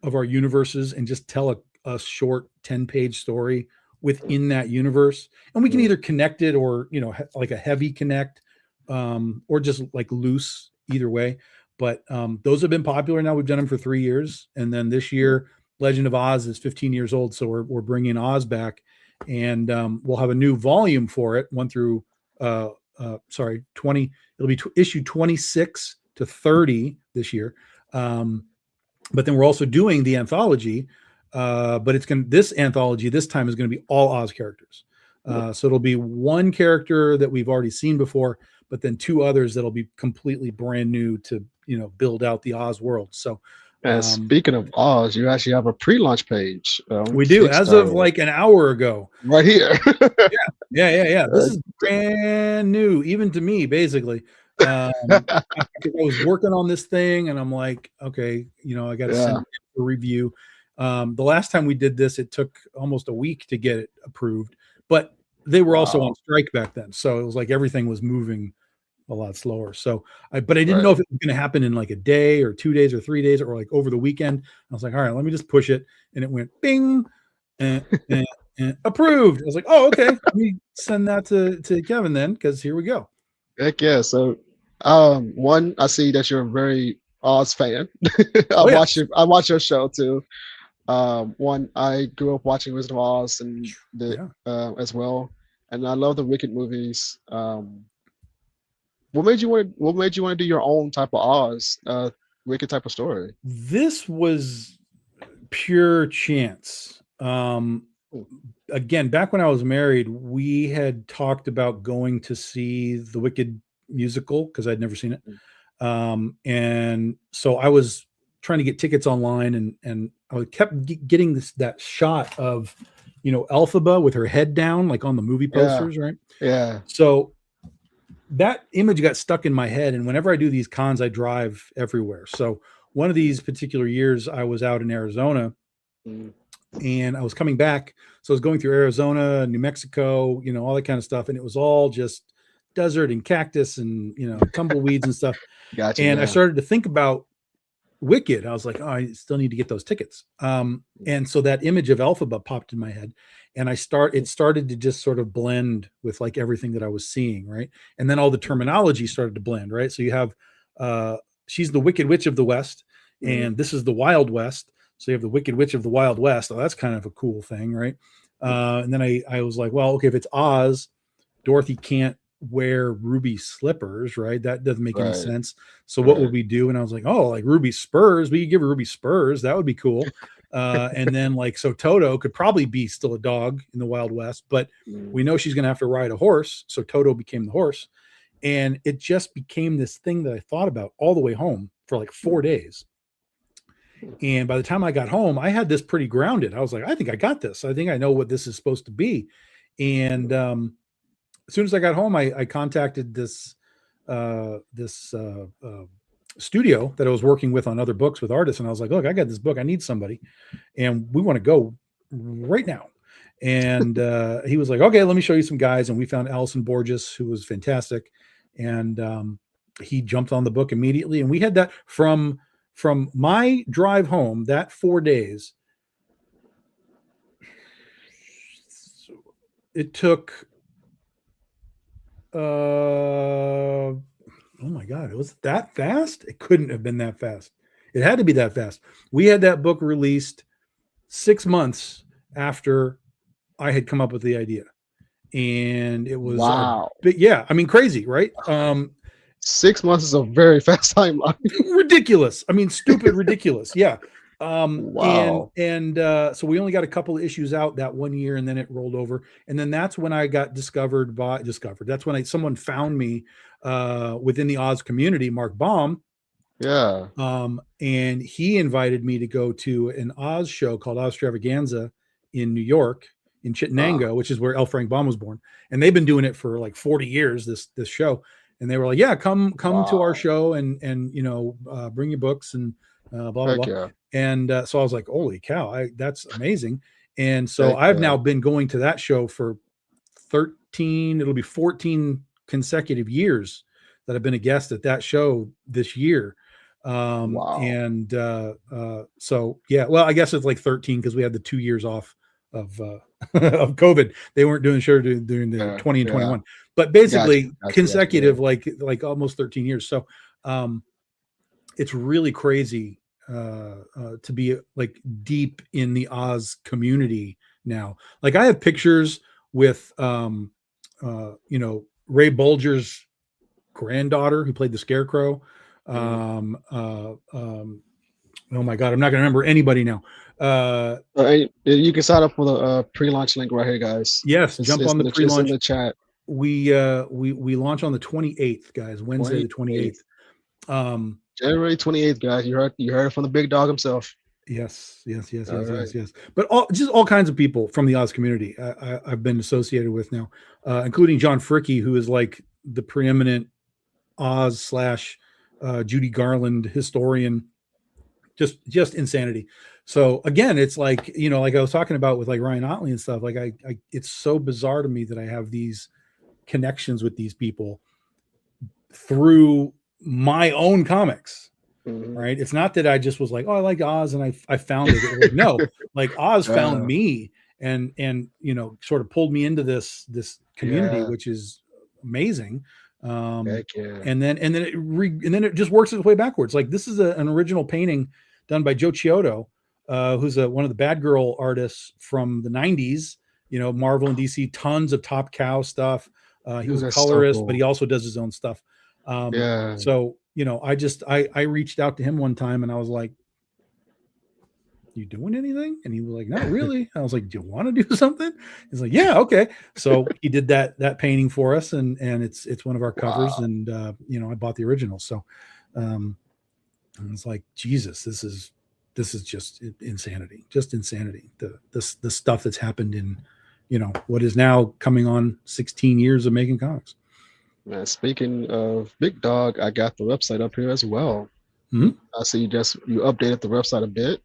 of our universes and just tell a short 10-page story within that universe, and we can
Mm,
either connect it or like a heavy connect, or just like loose, either way. But those have been popular. Now we've done them for 3 years, and then this
mm,
year Legend of Oz is 15 years old, so we're bringing Oz back, and we'll have a new volume for it, 1 through 20. It'll be issue 26 to 30 this year. But then we're also doing the anthology, but this anthology this time is going to be all Oz characters.
mm.
So it'll be one character that we've already seen before, but then two others that'll be completely brand new to build out the Oz world. So
And speaking of Oz, you actually have a pre-launch page on
we do, as of
Kickstarter
like an hour ago.
right here.
Yeah. This
Uh,
is brand new, even to me, basically. Because I was working on this thing, and I'm like, okay, I got to send
yeah,
it for review. The last time we did this, it took almost a week to get it approved, but they were also on
wow,
strike back then, so it was like everything was moving a lot slower. So, but I didn't know
right.
if it was going to happen in like a day or 2 days or 3 days or like over the weekend. I was like, all right, let me just push it, and it went bing, and, and approved. I was like, oh, okay, let me send that to Kevin then, because here we go.
Heck yeah. So, one, I see that you're a very Oz fan.
Oh yes,
I watch your show too. One, I grew up watching Wizard of Oz and the
yeah.
as well, and I love the Wicked movies. What made you want to do your own type of Oz, Wicked type of story?
This was pure chance.
Mm,
Again, back when I was married, we had talked about going to see the Wicked musical because I'd never seen it.
mm.
And so I was trying to get tickets online, and I kept getting that shot of Elphaba with her head down, like on the movie
Yeah,
posters, right?
yeah.
So that image got stuck in my head, and whenever I do these cons, I drive everywhere. So one of these particular years, I was out in Arizona,
Mm,
and I was coming back. So I was going through Arizona, New Mexico, all that kind of stuff. And it was all just desert and cactus and, tumbleweeds and stuff.
gotcha.
And I
Yeah.
started to think about Wicked. I was like, oh, I still need to get those tickets. And so that image of Elphaba popped in my head. And it started to just sort of blend with like everything that I was seeing. Right. And then all the terminology started to blend. Right. So you have, she's the Wicked Witch of the West,
Mm,
and this is the Wild West. So you have the Wicked Witch of the Wild West. Oh, that's kind of a cool thing, right?
mm,
And then I was like, well, okay, if it's Oz, Dorothy can't wear ruby slippers, right? That doesn't make any
right,
sense. So what
right.
would we do? And I was like, oh, like ruby spurs. We could give her ruby spurs. That would be cool. And then like, so Toto could probably be still a dog in the Wild West, but
Mm,
we know she's going to have to ride a horse. So Toto became the horse. And it just became this thing that I thought about all the way home for like
mm,
4 days. And by the time I got home, I had this pretty grounded. I was like, I think I got this. I think I know what this is supposed to be. And as soon as I got home, I contacted this studio that I was working with on other books with artists, and I was like, look, I got this book. I need somebody, and we want to go right now. And he was like, okay, let me show you some guys. And we found Allison Borges, who was fantastic, and he jumped on the book immediately. And we had that from my drive home, that 4 days. It took oh my god, it was that fast? It couldn't have been that fast. It had to be that fast. We had that book released 6 months after I had come up with the idea, and it was a
wow.
bit, yeah, I mean, crazy, right?
6 months is a very fast timeline.
Ridiculous. I mean, stupid ridiculous. Yeah. And
Wow.
so we only got a couple of issues out that one year, and then it rolled over. And then that's when I got discovered. That's when someone found me within the Oz community, Mark Baum.
Yeah.
And he invited me to go to an Oz show called Ozstravaganza in New York, in
Uh,
Chittenango, which is where L. Frank Baum was born. And they've been doing it for like 40 years, this show. And they were like, yeah, come to our
wow.
show and bring your books and blah blah
Heck
blah.
yeah.
And so I was like, holy cow, that's amazing. And so I've now been going to that show for 13, it'll be 14 consecutive years that I've been a guest at that show this year.
Wow.
And so, yeah, well, I guess it's like 13 because we had the 2 years off of of COVID. They weren't doing show during the 20 and 21, but basically consecutive, like almost 13 years. So it's really crazy to be like deep in the Oz community now. Like I have pictures with you know, Ray Bolger's granddaughter who played the Scarecrow. Oh my God, I'm not gonna remember anybody now.
You can sign up for the pre-launch link right here, guys.
Yes, jump on the pre-launch.
In the chat.
We launch on the 28th, guys. Wednesday the 28th.
January 28th, guys. You heard it from the big dog himself.
Yes. But all kinds of people from the Oz community I've been associated with now, including John Fricke, who is like the preeminent Oz / Judy Garland historian. Just insanity. So again, it's like, you know, like I was talking about with like Ryan Otley and stuff. Like I it's so bizarre to me that I have these connections with these people through my own comics. Right. It's not that I just was like, oh, I like Oz and I found it. Like, no, like Oz found me and, you know, sort of pulled me into this community, which is amazing. And then it just works its way backwards. Like this is an original painting done by Joe Chiodo, who's one of the Batgirl artists from the 90s, you know, Marvel and DC, tons of Top Cow stuff. He was a colorist, but he also does his own stuff. So, you know, I reached out to him one time and I was like, you doing anything? And he was like, not really. I was like, do you want to do something? He's like, yeah, okay. So he did that painting for us, and it's one of our covers. Wow. And you know, I bought the original. So I was like, Jesus, this is just insanity. Just insanity. The stuff that's happened in, you know, what is now coming on 16 years of making comics.
Man, speaking of Big Dog, I got the website up here as well. I see you updated the website a bit.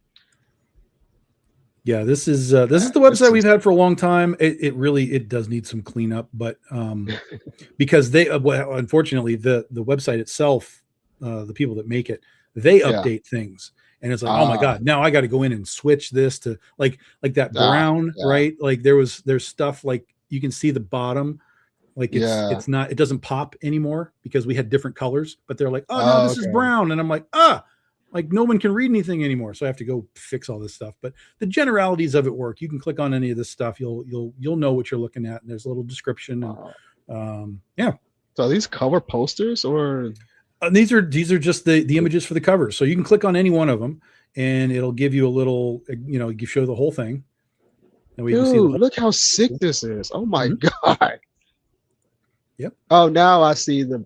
Yeah, this is the website we've had for a long time. It really does need some cleanup, but because they unfortunately the website itself, the people that make it, they update things, and it's like, oh my God, now I got to go in and switch this to like that brown, right? Like there's stuff like you can see the bottom. Like it doesn't pop anymore because we had different colors, but they're like, oh no, this is brown. And I'm like, like no one can read anything anymore. So I have to go fix all this stuff. But the generalities of it work. You can click on any of this stuff. You'll know what you're looking at. And there's a little description. And, yeah.
So are these cover posters or?
These are just the images for the covers. So you can click on any one of them and it'll give you a little, you know, you show the whole thing.
And we can see look how sick this is. Oh my God.
Yep.
Oh, now I see the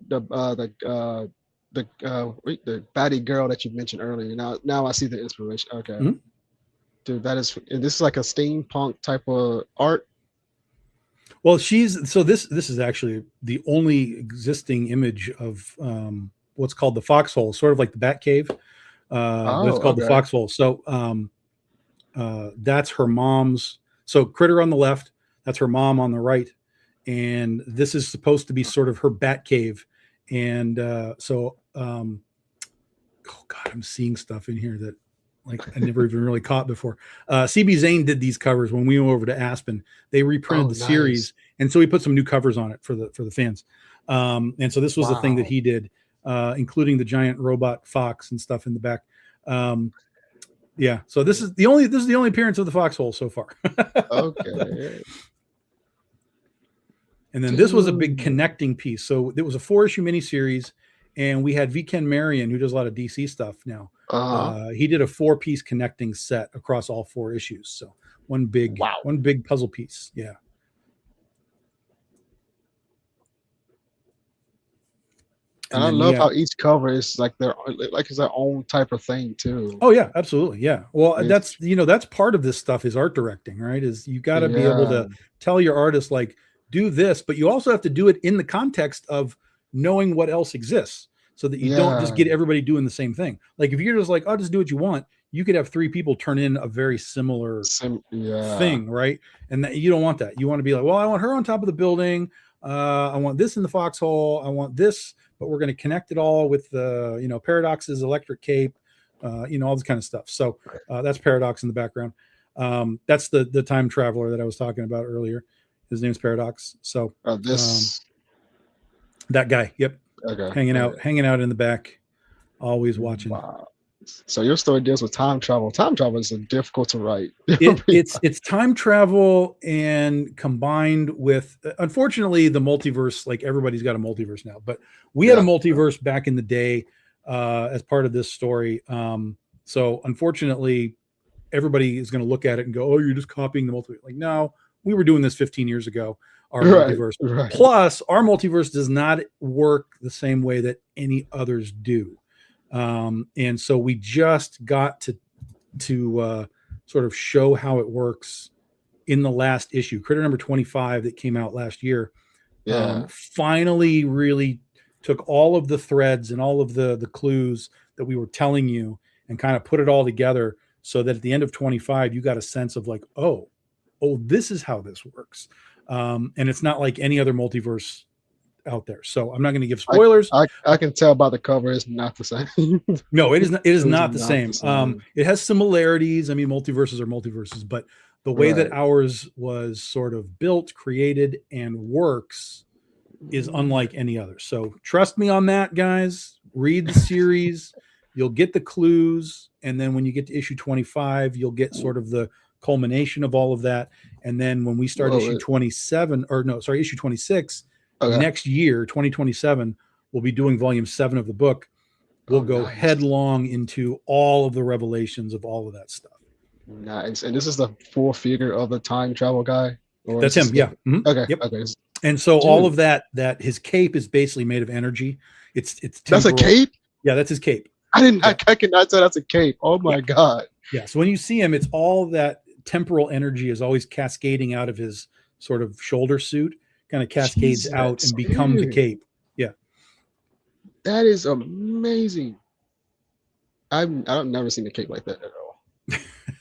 baddie girl that you mentioned earlier. Now I see the inspiration. Okay. Dude, this is like a steampunk type of art.
Well, this is actually the only existing image of what's called the foxhole, sort of like the Batcave. But it's called the foxhole. So that's her mom's. So Critter on the left, that's her mom on the right. And this is supposed to be sort of her bat cave. And oh God, I'm seeing stuff in here that like I never even really caught before. CB Zane did these covers when we went over to Aspen. They reprinted the series. And so he put some new covers on it for the fans. And so this was the thing that he did, including the giant robot fox and stuff in the back. Yeah. So this is the only appearance of the foxhole so far.
Okay.
And then this was a big connecting piece. So it was a 4-issue miniseries, and we had V. Ken Marion, who does a lot of DC stuff now. He did a 4-piece connecting set across all 4 issues. So one big puzzle piece. Yeah.
And I love how each cover is like it's their own type of thing too.
Oh yeah, absolutely. Yeah. Well, that's part of this stuff is art directing, right? Is you got to be able to tell your artist like, do this, but you also have to do it in the context of knowing what else exists so that you don't just get everybody doing the same thing. Like if you're just like, oh, just do what you want, you could have 3 people turn in a very similar
Yeah.
thing, right? And that, you don't want that. You want to be like, well, I want her on top of the building. I want this in the foxhole. I want this, but we're going to connect it all with the, Paradox's electric cape, all this kind of stuff. So that's Paradox in the background. That's the time traveler that I was talking about earlier. His name's Paradox. So that guy, yep, hanging out in the back, always watching.
Wow. So your story deals with time travel. Time travel is difficult to write.
It's time travel, and combined with, unfortunately, the multiverse. Like, everybody's got a multiverse now, but we had a multiverse back in the day as part of this story. So unfortunately, everybody is going to look at it and go, "Oh, you're just copying the multiverse." Like, no, we were doing this 15 years ago. Our multiverse. Right. Plus, our multiverse does not work the same way that any others do. And so we just got to sort of show how it works in the last issue, Critter number 25 that came out last year. Finally really took all of the threads and all of the clues that we were telling you and kind of put it all together so that at the end of 25, you got a sense of like, oh, this is how this works. And it's not like any other multiverse out there. So I'm not going to give spoilers.
I can tell by the cover it's not the same.
No, it is not. It is not the same. It has similarities. I mean, multiverses are multiverses, but the way that ours was sort of built, created, and works is unlike any other. So trust me on that, guys. Read the series. You'll get the clues. And then when you get to issue 25, you'll get sort of the culmination of all of that. And then when we start issue 26, next year, 2027, we'll be doing volume 7 of the book. We'll go headlong into all of the revelations of all of that stuff.
Nice. And this is the full figure of the time travel guy?
That's him, yeah. Mm-hmm.
Okay.
Yep.
Okay.
And so all of that his cape is basically made of energy. It's temporal.
That's a cape?
Yeah, that's his cape.
I cannot tell that's a cape. Oh my God.
Yeah. So when you see him, it's all that temporal energy is always cascading out of his sort of shoulder suit, kind of cascades out and become the cape. Yeah.
That is amazing. I've never seen a cape like that at all.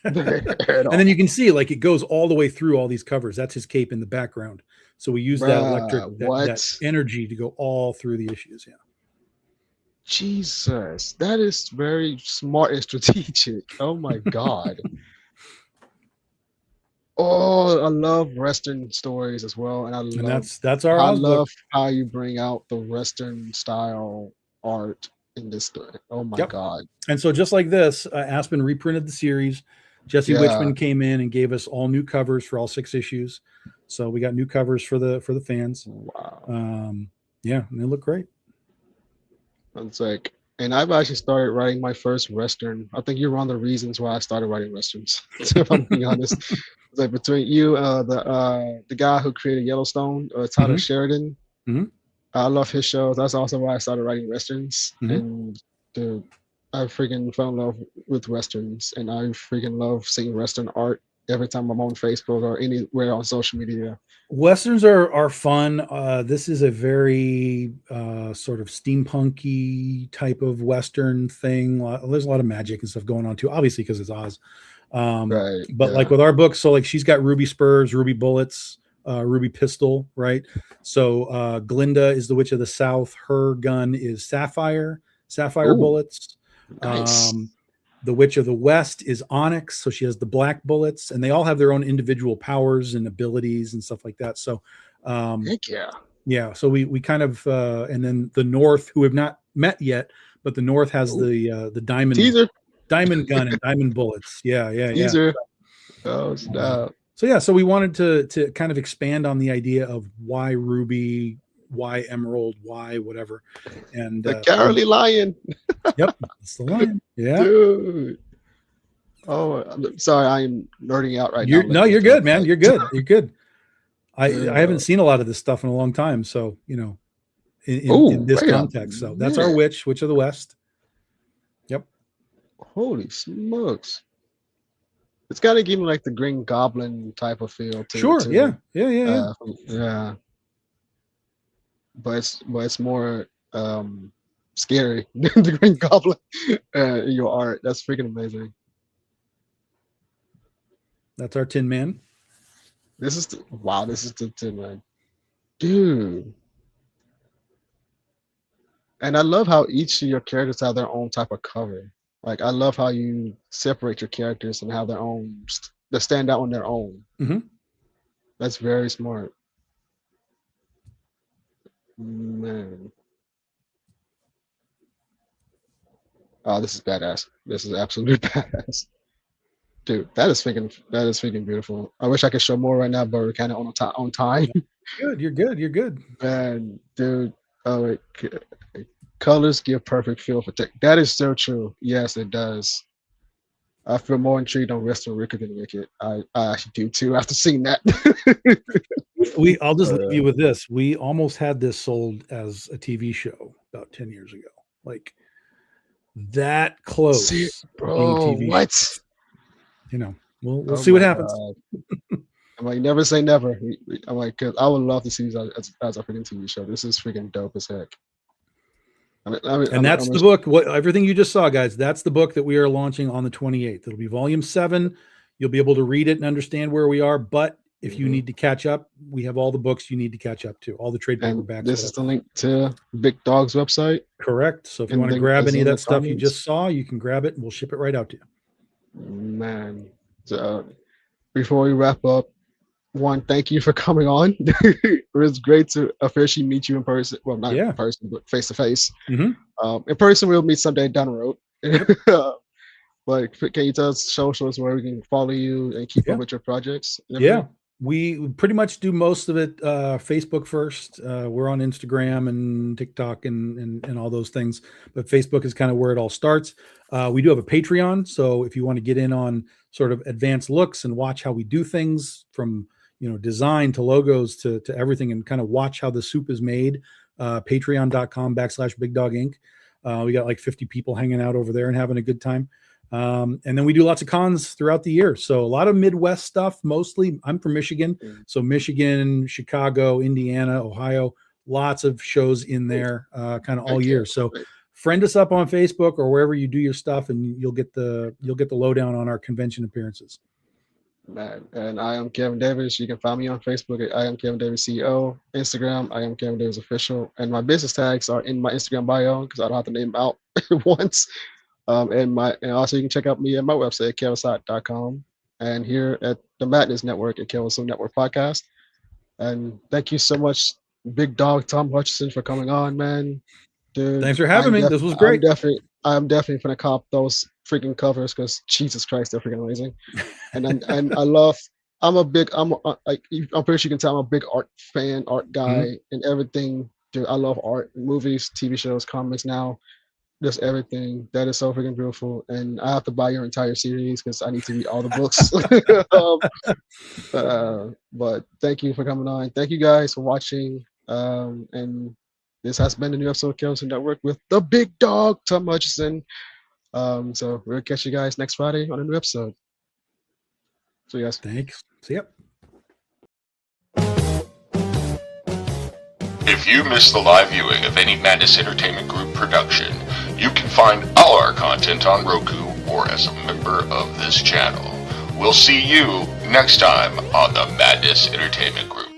And then you can see like it goes all the way through all these covers. That's his cape in the background. So we use that electric that energy to go all through the issues. Yeah.
Jesus, that is very smart and strategic. Oh my God. Oh, I love Western stories as well, and
that's our.
I love how you bring out the Western style art in this story. Oh my God!
And so just like this, Aspen reprinted the series. Jesse Witchman came in and gave us all new covers for all 6 issues. So we got new covers for the fans.
Wow.
And they look great.
It's like, and I've actually started writing my first Western. I think you're one of the reasons why I started writing Westerns. If I'm being honest, it's like between you, the guy who created Yellowstone, Tyler Sheridan.
Mm-hmm.
I love his shows. That's also why I started writing Westerns. And I freaking fell in love with Westerns, and I freaking love seeing Western art every time I'm on Facebook or anywhere on social media.
Westerns are fun. This is a very sort of steampunky type of Western thing. There's a lot of magic and stuff going on too, obviously because it's Oz. But like with our books, so like she's got ruby spurs, ruby bullets, ruby pistol, right? So Glinda is the Witch of the South. Her gun is sapphire bullets.
Nice.
The Witch of the West is onyx, so she has the black bullets, and they all have their own individual powers and abilities and stuff like that. So,
heck yeah.
Yeah. So we kind of, and then the North, who have not met yet, but the North has the diamond gun and diamond bullets. Yeah.
Teaser. Oh, stop.
So we wanted to kind of expand on the idea of why ruby, why emerald, why whatever, and
the Cowardly Lion.
Yep, it's the lion. Yeah,
dude. Oh, I'm sorry, I'm nerding out right now.
No, you're good, man. You're good. You're good. I haven't seen a lot of this stuff in a long time, so in this context. So that's our Witch of the West. Yep.
Holy smokes! It's got to give me like the Green Goblin type of feel too.
Sure.
Too.
Yeah.
Yeah. But it's more scary than the Green Goblin in your art. That's freaking amazing.
That's our Tin Man.
This is wow. This is the Tin Man, dude. And I love how each of your characters have their own type of cover. Like I love how you separate your characters and have their own they stand out on their own.
Mm-hmm.
That's very smart, man. Oh, this is badass. This is absolutely badass, dude. That is freaking beautiful. I wish I could show more right now, but we're kind of on time.
Good. You're good. You're good.
And dude, oh, colors give perfect feel for tech. That is so true. Yes, it does. I feel more intrigued on Western Wicked than Wicked. I actually do too after seeing that.
I'll just leave you with this. We almost had this sold as a TV show about 10 years ago. Like that close.
See, bro, what?
Show. You know, we'll see what happens.
I'm like, never say never. I'm like, cause I would love to see this as a freaking TV show. This is freaking dope as heck.
That's the book. Everything you just saw, guys. That's the book that we are launching on the 28th. It'll be volume 7. You'll be able to read it and understand where we are. But if you need to catch up, we have all the books you need to catch up to. All the trade paperbacks.
This is the link to Big Dog's website.
Correct. So if you want to grab any of that stuff you just saw, you can grab it and we'll ship it right out to you.
Man, so before we wrap up, one, thank you for coming on. It was great to officially meet you in person. Well, not in person, but face to face. In person, we'll meet someday down the road. Like, can you tell us socials where we can follow you and keep up with your projects?
Yeah, we pretty much do most of it Facebook first. We're on Instagram and TikTok and all those things, but Facebook is kind of where it all starts. We do have a Patreon, so if you want to get in on sort of advanced looks and watch how we do things from design to logos to everything and kind of watch how the soup is made, patreon.com/Big Dog Inc. We got like 50 people hanging out over there and having a good time. And then we do lots of cons throughout the year. So a lot of Midwest stuff, mostly. I'm from Michigan. So Michigan, Chicago, Indiana, Ohio, lots of shows in there kind of all year. So friend us up on Facebook or wherever you do your stuff and you'll get the lowdown on our convention appearances.
Man, and I am Kevin Davis. You can find me on Facebook at I am Kevin Davis CEO, Instagram, I am Kevin Davis Official. And my business tags are in my Instagram bio because I don't have to name them out once. And also you can check out me at my website, kevirsyle.com, and here at the Madness Network at Kevirsyle Network Podcast. And thank you so much, Big Dog Tom Hutchison, for coming on, man. Dude,
thanks for having me. This was great.
I'm definitely gonna cop those freaking covers because Jesus Christ, they're freaking amazing. And I'm pretty sure you can tell I'm a big art guy and everything. Dude, I love art, movies, TV shows, comics now. Just everything. That is so freaking beautiful. And I have to buy your entire series because I need to read all the books. But thank you for coming on. Thank you guys for watching. And this has been a new episode of Kevirsyle Network with the Big Dog, Tom Hutchison. So we'll catch you guys next Friday on a new episode. See you guys.
Thanks. See ya.
If you missed the live viewing of any Madness Entertainment Group production, you can find all our content on Roku or as a member of this channel. We'll see you next time on the Madness Entertainment Group.